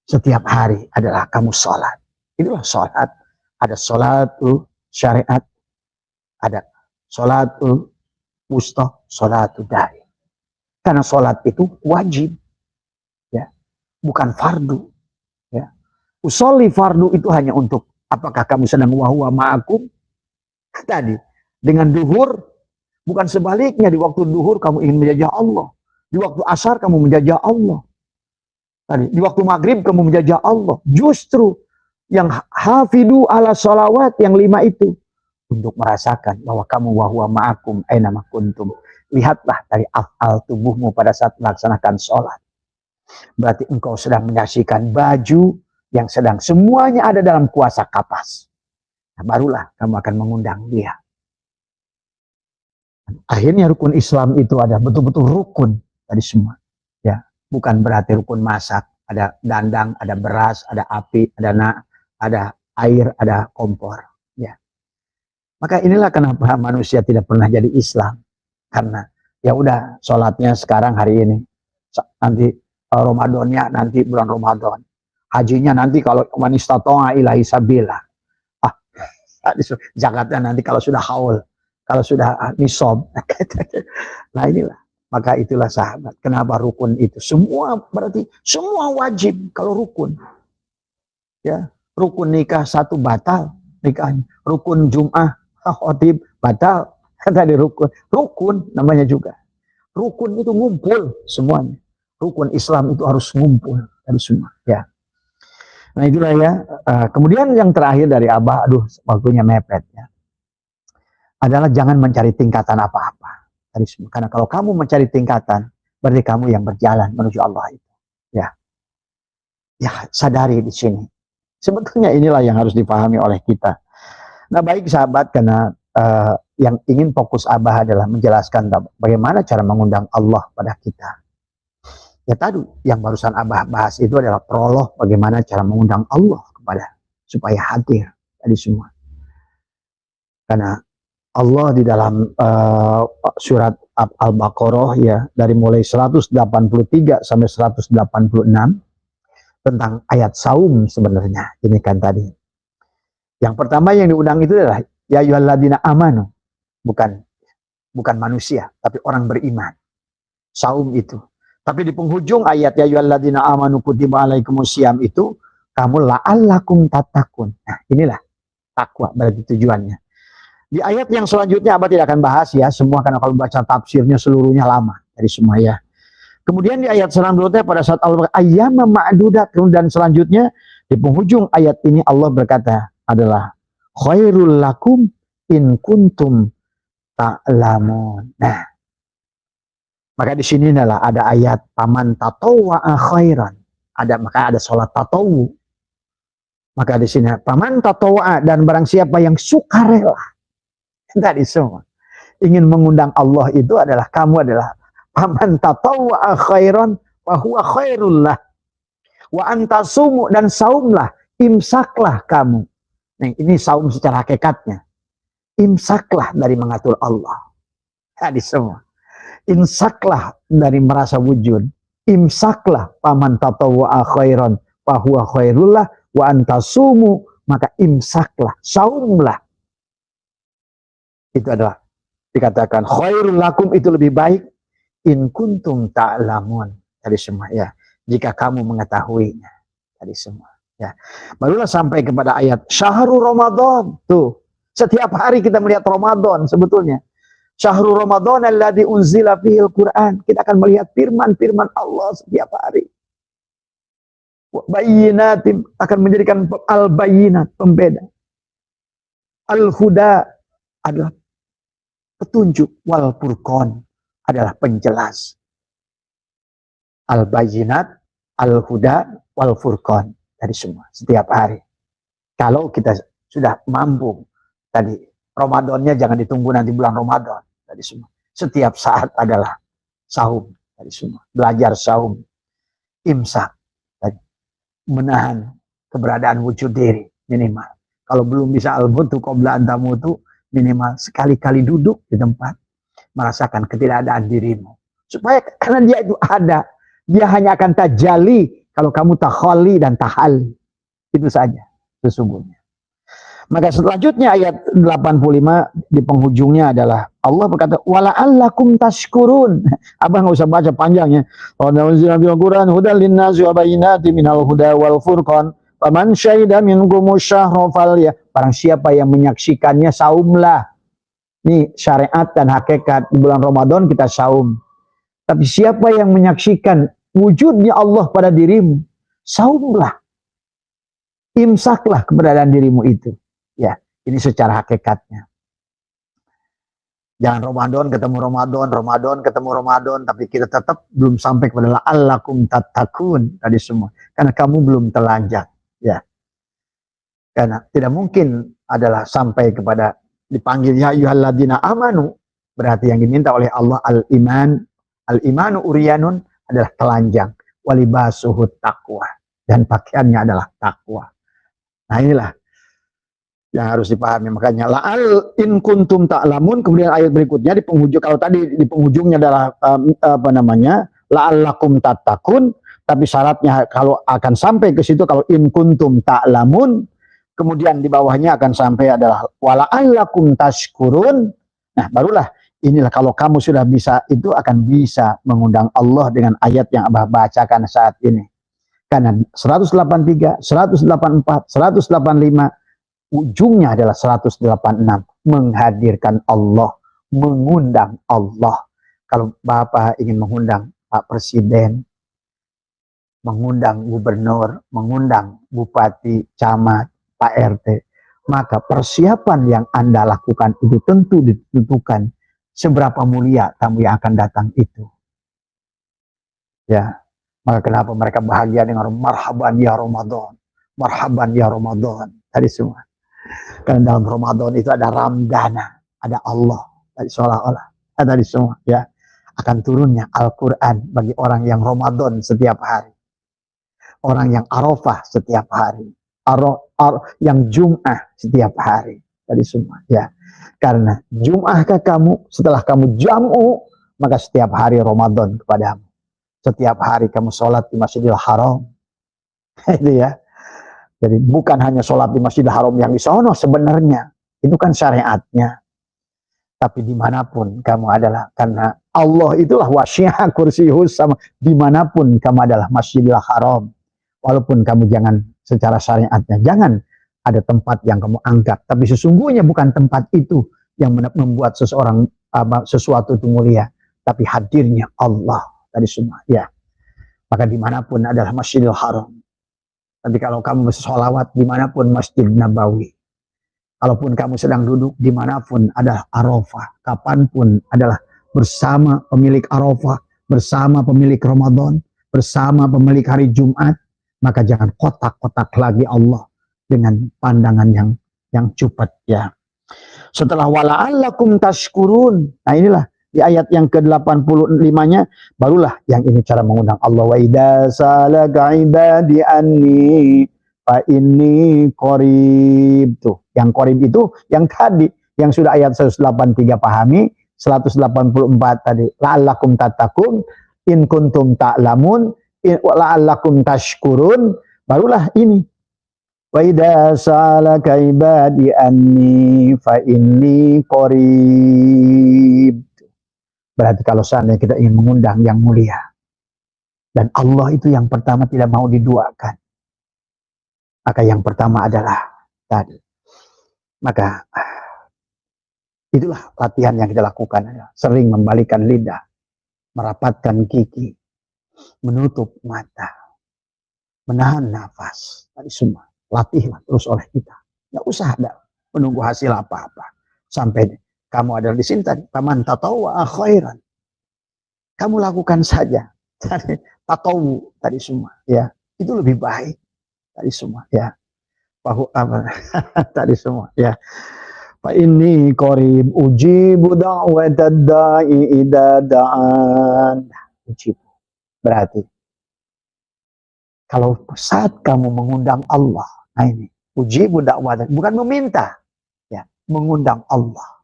Setiap hari adalah kamu sholat. Itulah sholat. Ada sholatul syariat, ada sholatul wusta, sholatul da'i. Karena sholat itu wajib, ya, bukan fardu. Ya. Usolli fardu itu hanya untuk apakah kamu sedang wahuwa ma'akum tadi dengan duhur, bukan sebaliknya di waktu duhur kamu ingin menjajah Allah, di waktu asar kamu menjajah Allah, tadi di waktu maghrib kamu menjajah Allah. Justru yang hafidu ala sholawat yang 5 itu untuk merasakan bahwa kamu wahuwa ma'akum aina ma kuntum. Lihatlah dari afal tubuhmu pada saat melaksanakan sholat. Berarti engkau sedang menyaksikan baju yang sedang semuanya ada dalam kuasa kapas. Nah, barulah kamu akan mengundang dia. Akhirnya rukun Islam itu ada betul-betul rukun tadi semua. Ya, bukan berarti rukun masak. Ada dandang, ada beras, ada api, ada air, ada kompor. Ya. Maka inilah kenapa manusia tidak pernah jadi Islam. Karena ya udah sholatnya sekarang hari ini. Nanti Ramadannya nanti bulan Ramadan. Hajinya nanti kalau manistato'a ilahi sabila. Zakatnya nanti kalau sudah haul. Kalau sudah nisob. Nah inilah. Maka itulah sahabat. Kenapa rukun itu? Semua berarti semua wajib kalau rukun. Ya. Rukun nikah 1 batal nikahnya. Rukun Jum'ah, khotib batal. Tadi rukun namanya juga. Rukun itu ngumpul semuanya. Rukun Islam itu harus ngumpul dari semua. Ya. Nah itulah ya. Kemudian yang terakhir dari Abah, aduh waktunya mepet ya. Adalah jangan mencari tingkatan apa-apa dari semua. Karena kalau kamu mencari tingkatan, berarti kamu yang berjalan menuju Allah itu. Ya. Ya, sadari di sini. Sebetulnya inilah yang harus dipahami oleh kita. Nah baik sahabat, karena yang ingin fokus Abah adalah menjelaskan bagaimana cara mengundang Allah pada kita. Ya tadi yang barusan Abah bahas itu adalah prolog bagaimana cara mengundang Allah kepada supaya hadir tadi semua. Karena Allah di dalam surat Al-Baqarah ya dari mulai 183 sampai 186 tentang ayat saum sebenarnya. Ini kan tadi. Yang pertama yang diundang itu adalah ya ayyuhalladzina amanu. Bukan manusia, tapi orang beriman. Saum itu. Tapi di penghujung ayat ya ayyuhalladzina amanu kutiba alaikumusiyam itu kamu la'allakum tattaqun. Nah, inilah takwa berarti tujuannya. Di ayat yang selanjutnya Abah tidak akan bahas ya semua, karena kalau baca tafsirnya seluruhnya lama dari semua ya. Kemudian di ayat selanjutnya pada saat Allah ayyama ma'dudat, dan selanjutnya di penghujung ayat ini Allah berkata adalah khairul lakum in kuntum ta'lamun. Nah, maka di sini adalah ada ayat paman tatawwa'a khairan. Maka ada sholat tatawu. Maka di sini paman tatawwa'a, dan barang siapa yang sukarela. Tadi semua ingin mengundang Allah itu adalah kamu adalah paman tatawwa'a khairan wa huwa khairul lah. Wa antasumu, dan saumlah, imsaklah kamu. Nah, ini saum secara hakikatnya. Imsaklah dari mengatur Allah. Tadi semua. Imsaklah dari merasa wujud. Imsaklah paman tatawwa'a khairan wa huwa khairul lah. Wa antasumu, maka imsaklah, saumlah. Itu adalah dikatakan khairul lakum, itu lebih baik in kuntum ta'lamun. Tadi semua ya, jika kamu mengetahuinya. Tadi semua ya. Barulah sampai kepada ayat syahrul Ramadan. Tuh, setiap hari kita melihat Ramadan sebetulnya. Syahrul Ramadan alladzi unzila fihil Quran. Kita akan melihat firman-firman Allah setiap hari. Bayyinatin, akan menjadikan al-bayyinat, pembeda. Al-huda adalah petunjuk, wal furqan adalah penjelas. Al-bayyinat, al-huda, wal furqan, dari semua setiap hari. Kalau kita sudah mampu, tadi Ramadannya jangan ditunggu nanti bulan Ramadan, tadi semua. Setiap saat adalah saum, tadi semua. Belajar saum, imsak, tadi. Menahan keberadaan wujud diri minimal. Kalau belum bisa al-butu qabla antamutu, minimal sekali-kali duduk di tempat, merasakan ketidakadaan dirimu. Supaya karena dia itu ada, dia hanya akan tajali kalau kamu takhali dan tahali. Itu saja sesungguhnya. Maka selanjutnya ayat 85 di penghujungnya adalah Allah berkata wala'allakum tashkurun. Abang nggak usah baca panjangnya. Quran hudal linnasi wa bayyinatin minal huda wal furqan. Faman syahida minkum syahra falya. Barang siapa yang menyaksikannya, saumlah. Ini syariat dan hakikat. Di bulan Ramadan kita saum. Tapi siapa yang menyaksikan wujudnya Allah pada dirimu, saumlah. Imsaklah keberadaan dirimu itu. Ya, ini secara hakikatnya. Jangan Ramadan ketemu Ramadan, Ramadan ketemu Ramadan, tapi kita tetap belum sampai kepada la'allakum tattaqun tadi semua. Karena kamu belum telanjang. Ya. Karena tidak mungkin adalah sampai kepada dipanggil ya ayyuhalladzina amanu, berarti yang diminta oleh Allah al-imanu uryanun adalah telanjang, walibasuhu taqwa, dan pakaiannya adalah takwa. Nah, inilah yang harus dipahami. Makanya la'al in kuntum ta'lamun, kemudian ayat berikutnya di penghujung, kalau tadi di penghujungnya adalah la'allakum tattaqun, tapi syaratnya kalau akan sampai ke situ kalau in kuntum ta'lamun, kemudian di bawahnya akan sampai adalah wala'allakum tashkurun. Nah, barulah inilah kalau kamu sudah bisa, itu akan bisa mengundang Allah dengan ayat yang Abah bacakan saat ini. Karena 183, 184, 185 ujungnya adalah 186, menghadirkan Allah, mengundang Allah. Kalau Bapak ingin mengundang Pak Presiden, mengundang gubernur, mengundang bupati, camat, Pak RT, maka persiapan yang Anda lakukan itu tentu ditentukan seberapa mulia tamu yang akan datang itu. Ya, maka kenapa mereka bahagia dengan marhaban ya Ramadan, marhaban ya Ramadan, tadi semua. Karena dalam Ramadan itu ada Ramdana, ada Allah, tadi seolah-olah tadi semua ya, akan turunnya Al-Quran bagi orang yang Ramadan setiap hari, orang yang Arafah setiap hari, yang Jum'ah setiap hari, tadi semua ya. Karena Jum'ahkah kamu, setelah kamu jam'u, maka setiap hari Ramadan kepadamu. Setiap hari kamu sholat di Masjidil Haram, itu ya. Jadi bukan hanya sholat di Masjidil Haram yang di sono sebenarnya, itu kan syariatnya. Tapi dimanapun kamu adalah, karena Allah itulah wasi'ah kursiyuhus sama, dimanapun kamu adalah Masjidil Haram. Walaupun kamu jangan secara syariatnya, jangan ada tempat yang kamu anggap, tapi sesungguhnya bukan tempat itu yang membuat seseorang sesuatu itu mulia, tapi hadirnya Allah tadi semua. Ya, maka dimanapun adalah Masjidil Haram. Tapi kalau kamu bersolawat dimanapun Masjid Nabawi. Kalaupun kamu sedang duduk dimanapun adalah Arafah. Kapanpun adalah bersama pemilik Arafah, bersama pemilik Ramadan, bersama pemilik hari Jumat. Maka jangan kotak-kotak lagi Allah dengan pandangan yang cepat ya. Setelah wala'allakum tashkurun. Nah inilah di ayat yang ke-85-nya barulah yang ini cara mengundang Allah. Wa idza salaka ibadi anni fa inni qarib. Tuh, yang qarib itu yang tadi yang sudah ayat 183 pahami, 184 tadi la'allakum tattaqun in kuntum ta'lamun la'allakum tashkurun, barulah ini. Wa idza salaka ibadi anni fa inni qarib. Berarti kalau seandainya kita ingin mengundang yang mulia, dan Allah itu yang pertama tidak mau diduakan, maka yang pertama adalah tadi. Maka itulah latihan yang kita lakukan, sering membalikkan lidah, merapatkan gigi, menutup mata, menahan nafas, tadi semua. Latihlah terus oleh kita. Nggak usah ada menunggu hasil apa-apa. Sampai kamu ada di sini tadi. Faman tatawwa khairan. Kamu lakukan saja. Tatawu tadi semua. Ya, itu lebih baik. Tadi semua. Ya. Tadi semua. Ya. Fa inni qarib ujibu da'watad da'i idza da'an. Ujibu. Berarti kalau saat kamu mengundang Allah, nah ini ujibu da'wat, bukan meminta, ya, mengundang Allah.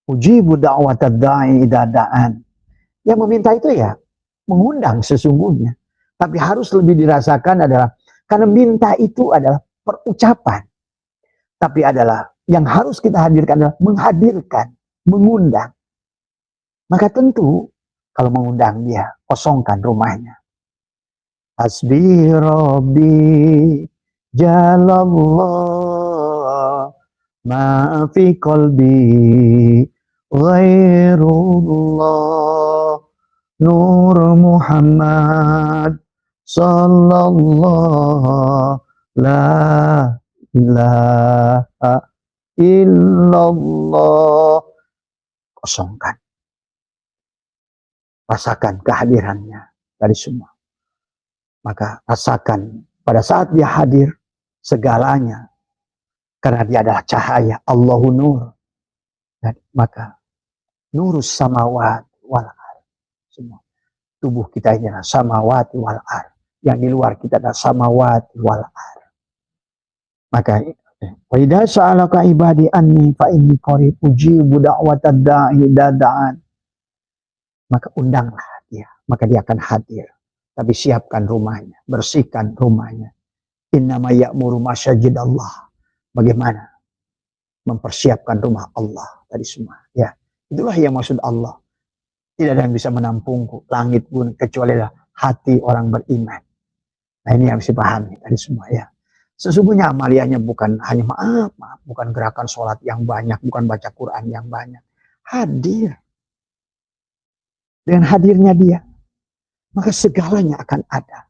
Ujibu da'watad da'i idza da'an. Yang meminta itu ya mengundang sesungguhnya, tapi harus lebih dirasakan adalah karena minta itu adalah perucapan, tapi adalah yang harus kita hadirkan adalah menghadirkan, mengundang. Maka tentu kalau mengundang dia kosongkan rumahnya. Hasbi Rabbi Jalallah ma fi qalbi ghairullah Nur Muhammad sallallahu la ilaha illallah. Kosongkan, rasakan kehadirannya dari semua. Maka rasakan pada saat dia hadir segalanya, karena dia adalah cahaya, Allahu Nur. Dan maka nurus samawat wal ard. Semua tubuh kita ini adalah samawat wal ard. Yang di luar kita adalah samawat wal ard. Maka wa idza sa'alaka ibadi anni fa inni qarib ujibu da'watad da'i idza da'an. Maka undanglah dia, maka dia akan hadir. Tapi siapkan rumahnya, bersihkan rumahnya. Innama ya'muru masajid Allah. Bagaimana mempersiapkan rumah Allah tadi semua. Ya, itulah yang maksud Allah. Tidak ada yang bisa menampung langit pun kecuali hati orang beriman. Nah ini yang harus dipahami tadi semua ya. Sesungguhnya amaliahnya bukan hanya maaf, bukan gerakan sholat yang banyak, bukan baca Quran yang banyak. Hadir. Dengan hadirnya dia, maka segalanya akan ada.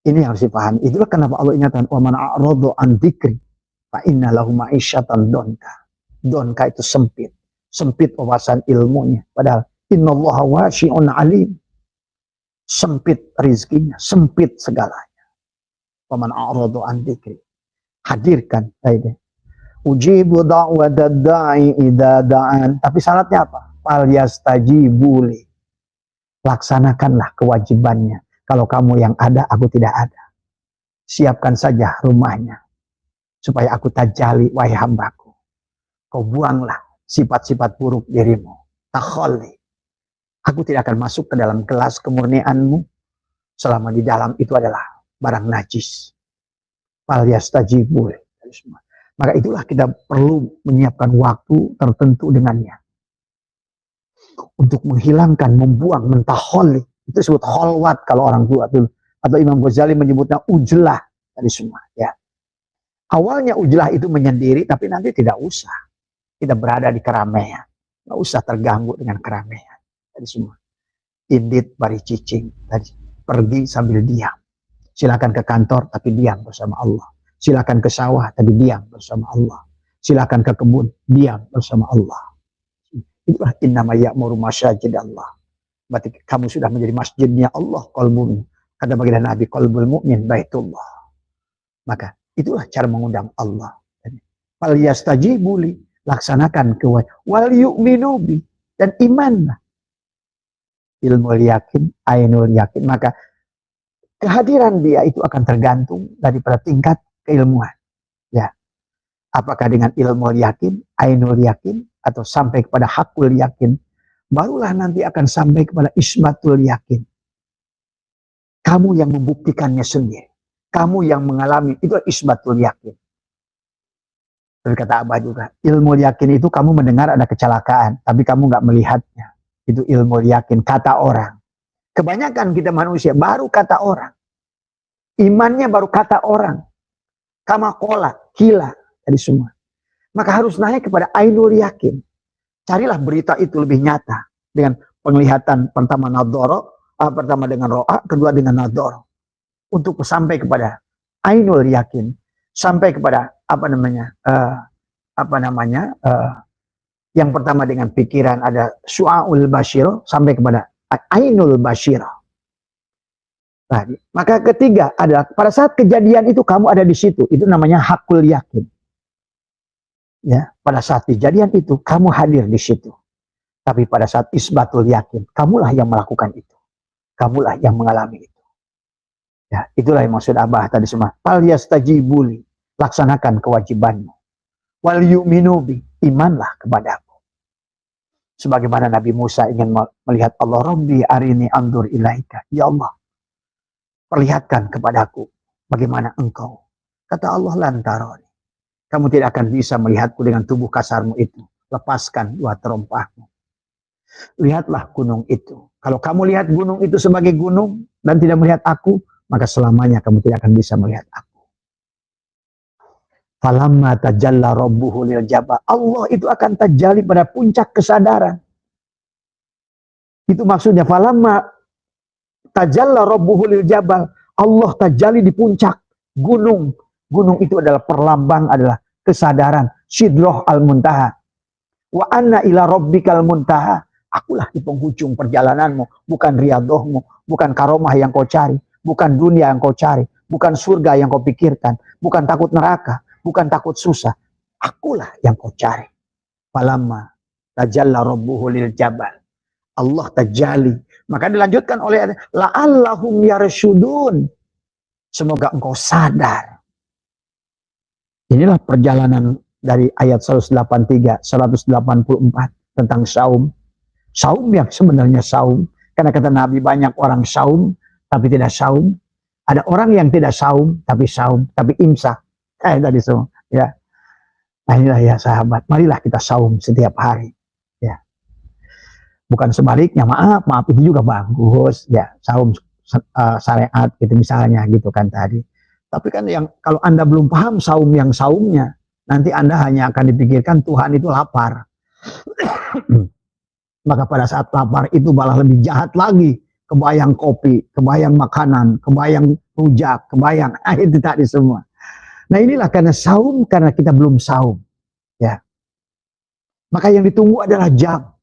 Ini yang harus dipahami. Itulah kenapa Allah ingatkan wa man a'radu an dzikri fa inna lahu ma'isyatan donka. Donka itu sempit. Sempit wawasan ilmunya. Padahal innallaha wasi'un alim. Sempit rizkinya, sempit segalanya. Wa man a'radu an dzikri. Hadirkan tadi. Ujibu da'watad da'i idza da'an. Tapi syaratnya apa? Fal yastajibu li. Laksanakanlah kewajibannya. Kalau kamu yang ada, aku tidak ada. Siapkan saja rumahnya. Supaya aku tajali, wahai hambaku. Kau buanglah sifat-sifat buruk dirimu. Takhalli. Aku tidak akan masuk ke dalam gelas kemurnianmu. Selama di dalam itu adalah barang najis. Fal yastajibu. Maka itulah kita perlu menyiapkan waktu tertentu dengannya. Untuk menghilangkan, membuang, mentaholi. Itu disebut kholwat kalau orang tua itu. atau Imam Ghazali menyebutnya ujlah tadi semua ya. Awalnya ujlah itu menyendiri, tapi nanti tidak usah kita berada di keramaian, nggak usah terganggu dengan keramaian tadi semua. Indit bari cicing tadi, pergi sambil diam. Silakan ke kantor tapi diam bersama Allah. Silakan ke sawah tapi diam bersama Allah. Silakan ke kebun, diam bersama Allah. Itulah innama ya'muru masajid Allah. Berarti kamu sudah menjadi masjidnya Allah, qalbun. Kata baginda Nabi, qalbul mu'min baitullah. Maka itulah cara mengundang Allah. Fal yastajibu li, laksanakan wal yu'minu bi, dan imanlah. Ilmu yakin, ainul yakin. Maka kehadiran dia itu akan tergantung daripada tingkat keilmuan. Ya. Apakah dengan ilmu yakin, ainul yakin, atau sampai kepada hakul yakin, barulah nanti akan sampai kepada ismatul yakin. Kamu yang membuktikannya sendiri. Kamu yang mengalami, itu ismatul yakin. Berkata Abah juga, ilmu yakin itu kamu mendengar ada kecelakaan, tapi kamu nggak melihatnya. Itu ilmu yakin, kata orang. Kebanyakan kita manusia, baru kata orang. Imannya baru kata orang. Kamakola, kila, tadi semua. Maka harus naik kepada ainul yakin. Carilah berita itu lebih nyata. Dengan penglihatan pertama nadoro, pertama dengan ro'a, kedua dengan nadoro. Untuk sampai kepada ainul yakin. Sampai kepada yang pertama dengan pikiran ada su'aul basyir, sampai kepada ainul basyir. Maka ketiga adalah pada saat kejadian itu kamu ada di situ. Itu namanya hakul yakin. Ya, pada saat kejadian itu kamu hadir di situ. Tapi pada saat isbatul yakin, kamulah yang melakukan itu. Kamulah yang mengalami itu. Ya, itulah yang maksud Abah tadi semua. Fal yastajibuli, laksanakan kewajibanmu. Wal yu'minu bi, imanlah kepadaku. Sebagaimana Nabi Musa ingin melihat Allah, Rabbi arini andur ilaika. Ya Allah, perlihatkan kepadaku bagaimana engkau. Kata Allah, lantaroni. Kamu tidak akan bisa melihatku dengan tubuh kasarmu itu. Lepaskan dua terompahmu. Lihatlah gunung itu. Kalau kamu lihat gunung itu sebagai gunung dan tidak melihat aku, maka selamanya kamu tidak akan bisa melihat aku. Falamma tajalla rabbuhu lil jabal. Allah itu akan tajalli pada puncak kesadaran. Itu maksudnya falamma tajalla rabbuhu lil jabal. Allah tajalli di puncak gunung. Gunung itu adalah perlambang, adalah kesadaran. Sidroh al-muntaha. Wa anna ila rabbikal muntaha. Akulah di penghujung perjalananmu. Bukan riadohmu. Bukan karomah yang kau cari. Bukan dunia yang kau cari. Bukan surga yang kau pikirkan. Bukan takut neraka. Bukan takut susah. Akulah yang kau cari. Falamma tajalla rabbuhu lil jabal. Allah tajalli. Maka dilanjutkan oleh la'allahum yarshudun. Semoga engkau sadar. Inilah perjalanan dari ayat 183, 184 tentang saum. Saum yang sebenarnya saum. Karena kata Nabi banyak orang saum tapi tidak saum. Ada orang yang tidak saum tapi imsak. Tadi semua. Ya. Nah inilah ya sahabat. Marilah kita saum setiap hari. Ya. Bukan sebaliknya. Maaf itu juga bagus. Ya, saum syariat gitu misalnya gitu kan tadi. Tapi kan yang kalau Anda belum paham saum yang saumnya, nanti Anda hanya akan dipikirkan Tuhan itu lapar. Maka pada saat lapar itu malah lebih jahat lagi. Kebayang kopi, kebayang makanan, kebayang rujak, kebayang itu tadi semua. Nah inilah karena saum, karena kita belum saum. Ya. Maka yang ditunggu adalah jam.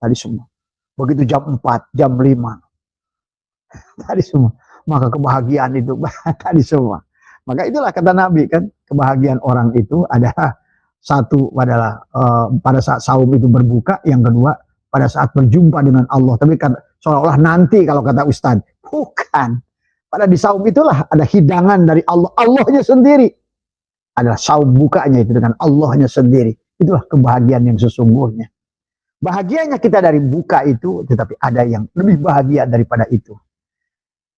Tadi semua. Begitu jam 4, jam 5. Tadi semua. Maka kebahagiaan itu tadi semua. Maka itulah kata Nabi kan, kebahagiaan orang itu adalah satu adalah pada saat saum itu berbuka, yang kedua pada saat berjumpa dengan Allah. Tapi kan seolah-olah nanti kalau kata Ustaz, bukan. Pada di saum itulah ada hidangan dari Allah, Allahnya sendiri. Adalah saum bukanya itu dengan Allahnya sendiri. Itulah kebahagiaan yang sesungguhnya. Bahagianya kita dari buka itu, tetapi ada yang lebih bahagia daripada itu.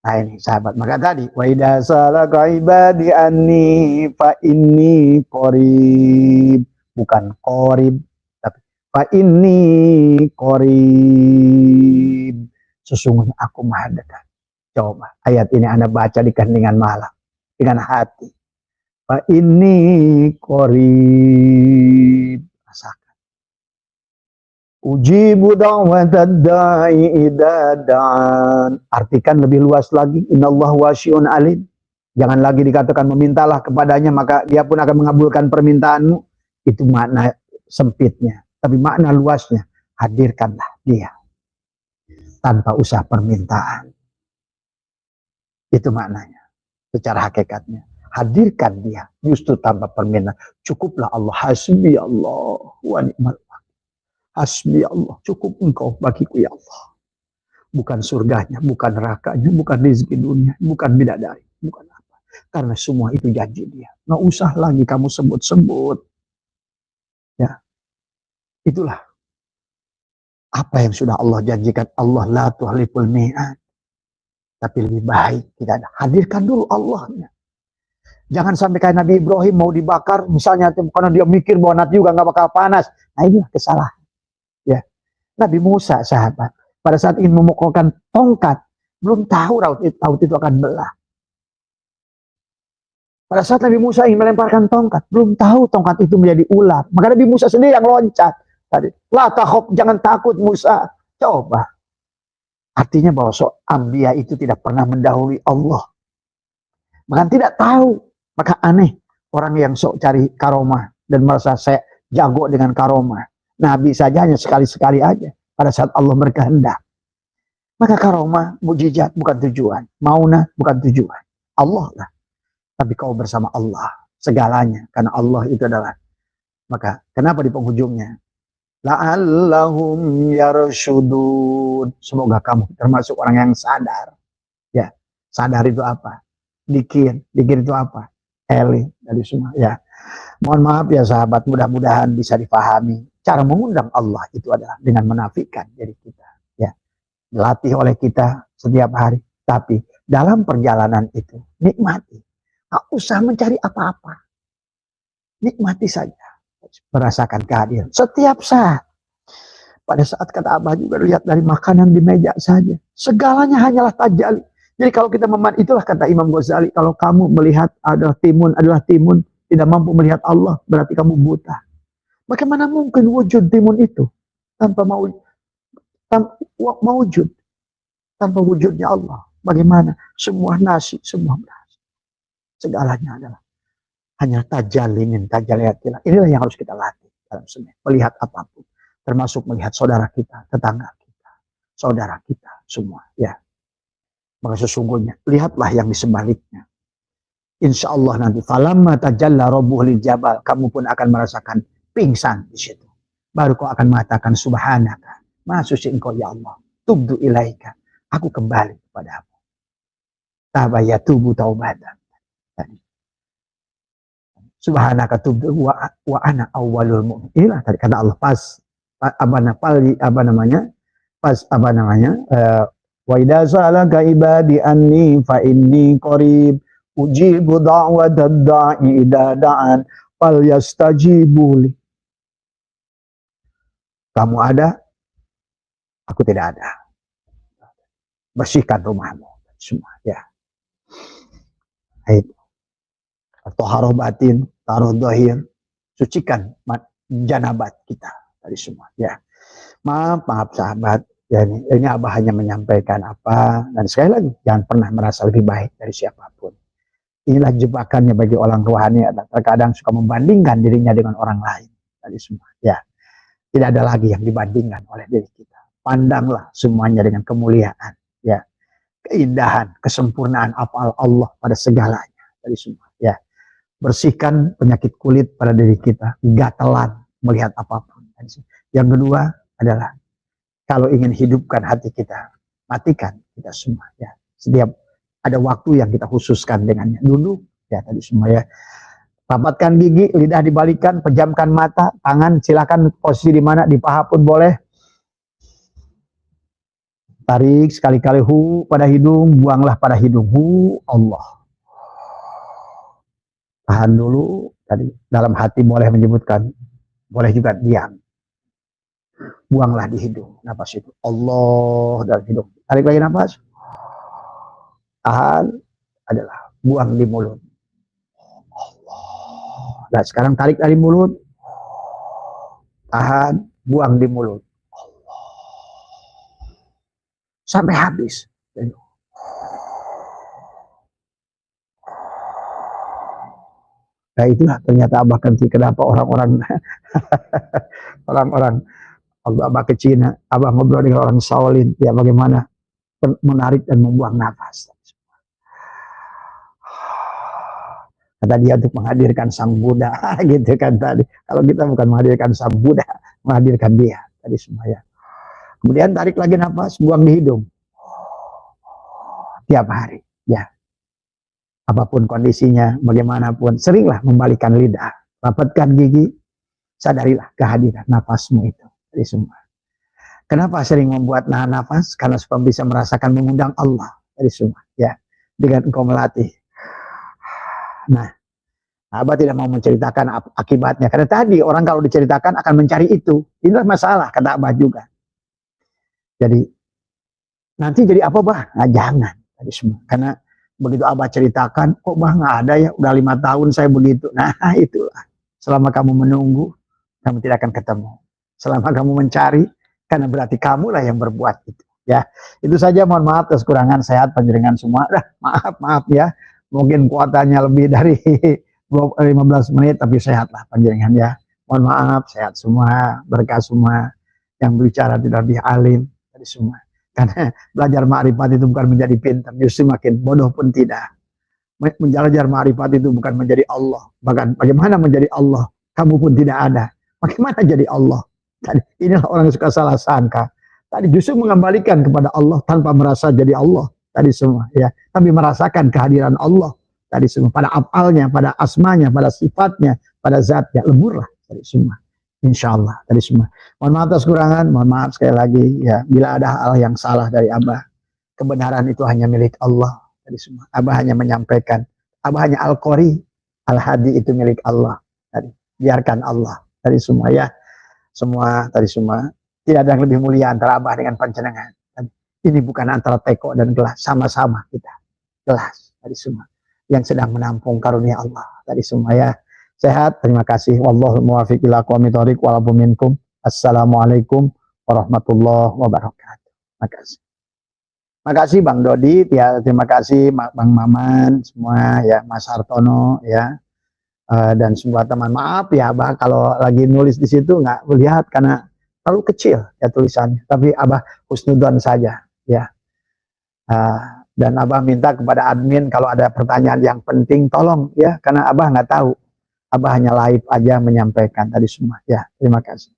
Nah ini sahabat, maka tadi wa idza salaka ibadi anni fa inni qarib, bukan qarib tapi fa inni qarib, sesungguhnya aku maha dekat. Coba ayat ini Anda baca di keheningan malam dengan hati. Fa ini qarib. Rasakan. Ujibu da'watad da'i idza da'an. Artikan lebih luas lagi. Innallaha wasi'un alim. Jangan lagi dikatakan memintalah kepadanya maka dia pun akan mengabulkan permintaanmu. Itu makna sempitnya. Tapi makna luasnya, hadirkanlah dia tanpa usah permintaan. Itu maknanya. Secara hakikatnya. Hadirkan dia justru tanpa permintaan. Cukuplah Allah. Hasbi Allah wa ni'mal wakil. Hasbi Allah. Cukup engkau bagiku ya Allah. Bukan surganya, bukan nerakanya, bukan rezeki dunia, bukan bidadari, bukan apa. Karena semua itu janji dia. Nggak usah lagi kamu sebut-sebut. Ya. Itulah apa yang sudah Allah janjikan. Allah la tuhliful mi'ad. Tapi lebih baik kita hadirkan dulu Allahnya. Jangan sampai kayak Nabi Ibrahim mau dibakar, misalnya karena dia mikir bahwa nanti juga nggak bakal panas. Nah inilah kesalahan. Ya. Nabi Musa sahabat, pada saat ingin memukulkan tongkat, belum tahu laut itu akan belah. Pada saat Nabi Musa ingin melemparkan tongkat, belum tahu tongkat itu menjadi ular. Maka Nabi Musa sendiri yang loncat. Tadi, la takhaf, jangan takut Musa. Coba. Artinya bahwa Anbiya itu tidak pernah mendahului Allah. Maka tidak tahu. Maka aneh orang yang sok cari karomah dan merasa saya jago dengan karomah. Nabi saja hanya sekali-sekali aja pada saat Allah berkehendak. Maka karomah, mujizat bukan tujuan. Maunah bukan tujuan. Allah lah. Tapi kau bersama Allah segalanya. Karena Allah itu adalah. Maka kenapa di penghujungnya? La'allahum yarshudun. Semoga kamu termasuk orang yang sadar. Ya, sadar itu apa? Dikir itu apa? Eli dari semua. Ya, mohon maaf ya sahabat. Mudah-mudahan bisa dipahami. Cara mengundang Allah itu adalah dengan menafikan diri kita. Ya, dilatih oleh kita setiap hari. Tapi dalam perjalanan itu nikmati. Tak usah mencari apa-apa. Nikmati saja. Merasakan kehadiran setiap saat. Pada saat kata Abah juga lihat dari makanan di meja saja. Segalanya hanyalah tajalli. Jadi kalau kita itulah kata Imam Ghazali, kalau kamu melihat adalah timun, tidak mampu melihat Allah, berarti kamu buta. Bagaimana mungkin wujud timun itu tanpa wujud, tanpa wujudnya Allah? Bagaimana? Semua nasi, semua beras. Segalanya adalah hanya tajalli min tajalliyatillah. Inilah yang harus kita latih dalam semua. Melihat apapun, termasuk melihat saudara kita, tetangga kita, saudara kita, semua. Ya. Maka sesungguhnya lihatlah yang di sebaliknya. Insya Allah nanti falamma tajalla rabbuhu lil jabal, kamu pun akan merasakan pingsan di situ. Baru kau akan mengatakan subhanaka, maha suci engkau ya Allah. Tubdu ilaika, aku kembali kepadamu. Tabayatubu taubatan. Subhanaka tubdu wa ana awwalul mu'min. Inilah tadi kata Allah pas wa idza sa'alaka ibadi anni fa inni qarib ujibu da'watad da'i idza da'an fal yastajibu li. Kamu ada, aku tidak ada. Bersihkan rumahmu semua ya. Itu. Taharah batin, taharah zahir, sucikan janabat kita dari semua ya. Maaf sahabat. Ya, ini Abah hanya menyampaikan apa, dan sekali lagi jangan pernah merasa lebih baik dari siapapun. Inilah jebakannya bagi orang rohani, terkadang suka membandingkan dirinya dengan orang lain dari semua. Ya, tidak ada lagi yang dibandingkan oleh diri kita. Pandanglah semuanya dengan kemuliaan, ya, keindahan, kesempurnaan afal Allah pada segalanya dari semua. Ya, bersihkan penyakit kulit pada diri kita, gatelan melihat apapun. Yang kedua adalah kalau ingin hidupkan hati kita, matikan kita semua ya. Setiap ada waktu yang kita khususkan dengannya. Duduk ya tadi semua ya. Rapatkan gigi, lidah dibalikan, pejamkan mata, tangan silakan posisi di mana, di paha pun boleh. Tarik sekali-kali pada hidung, buanglah pada hidung. Allah. Tahan dulu tadi, dalam hati boleh menyebutkan, boleh juga diam. Buanglah di hidung, napas itu. Allah dalam hidung. Tarik lagi napas. tahan adalah buang di mulut. Allah. Nah sekarang tarik dari mulut, tahan, buang di mulut. Allah. Sampai habis. Nah itulah ternyata Abah Kenti kenapa orang-orang orang-orang Abah ke Cina, Abah ngobrol dengan orang Shaolin, ya bagaimana menarik dan membuang nafas. Kata dia untuk menghadirkan sang Buddha, gitu kan tadi. Kalau kita bukan menghadirkan sang Buddha, menghadirkan dia tadi semuanya. Kemudian tarik lagi nafas, buang di hidung. Tiap hari, ya. Apapun kondisinya, bagaimanapun, seringlah membalikkan lidah, rapatkan gigi, sadarilah kehadiran nafasmu itu tadi semua. Kenapa sering membuat nahan nafas? Karena supaya bisa merasakan mengundang Allah tadi semua, ya. Dengan engkau melatih. Nah, Abah tidak mau menceritakan akibatnya. Karena tadi orang kalau diceritakan akan mencari itu. Inilah masalah, kata Abah juga. Jadi, nanti jadi apa, Bah? Nah, jangan. Tadi semua. Karena begitu Abah ceritakan, kok Bah nggak ada ya? Udah 5 tahun saya begitu. Nah, itulah. Selama kamu menunggu, kamu tidak akan ketemu. Selama kamu mencari, karena berarti kamulah yang berbuat itu. Ya, itu saja. Mohon maaf atas kekurangan. Sehat panjenengan semua. Maaf ya. Mungkin kuotanya lebih dari 15 menit, tapi sehatlah panjenengan ya. Mohon maaf, sehat semua, berkah semua. Yang berbicara tidak lebih alim dari semua. Karena belajar ma'rifat itu bukan menjadi pintar, justru makin bodoh pun tidak. Belajar ma'rifat itu bukan menjadi Allah. Bahkan bagaimana menjadi Allah, kamu pun tidak ada. Bagaimana jadi Allah? Tadi, inilah orang yang suka salah sangka. Tadi justru mengembalikan kepada Allah tanpa merasa jadi Allah. Tadi semua ya, tapi merasakan kehadiran Allah. Tadi semua pada afalnya, pada asmanya, pada sifatnya, pada zatnya. Leburlah tadi semua. Insya Allah tadi semua. Mohon maaf atas kekurangan, mohon maaf sekali lagi ya. Bila ada hal yang salah dari Abah, kebenaran itu hanya milik Allah tadi semua. Abah hanya menyampaikan, Abah hanya Al-Qori, Al-Hadi itu milik Allah. Tadi biarkan Allah tadi semua ya. Semua tadi semua. Tidak ada yang lebih mulia antara Abah dengan panjenengan. Ini bukan antara teko dan gelas, sama-sama kita. Gelas tadi semua yang sedang menampung karunia Allah tadi semua ya. Sehat, terima kasih. Wallahul muwaffiq ila aqwamit thoriq wa lakum minkum. Assalamualaikum warahmatullahi wabarakatuh. Makasih. Makasih Bang Dodi, terima kasih Bang Maman semua ya, Mas Hartono ya. Dan semua teman. Maaf ya Abah kalau lagi nulis di situ nggak melihat karena terlalu kecil ya tulisannya. Tapi Abah husnudon saja ya. Dan Abah minta kepada admin kalau ada pertanyaan yang penting tolong ya, karena Abah nggak tahu. Abah hanya live aja menyampaikan tadi semua. Ya, terima kasih.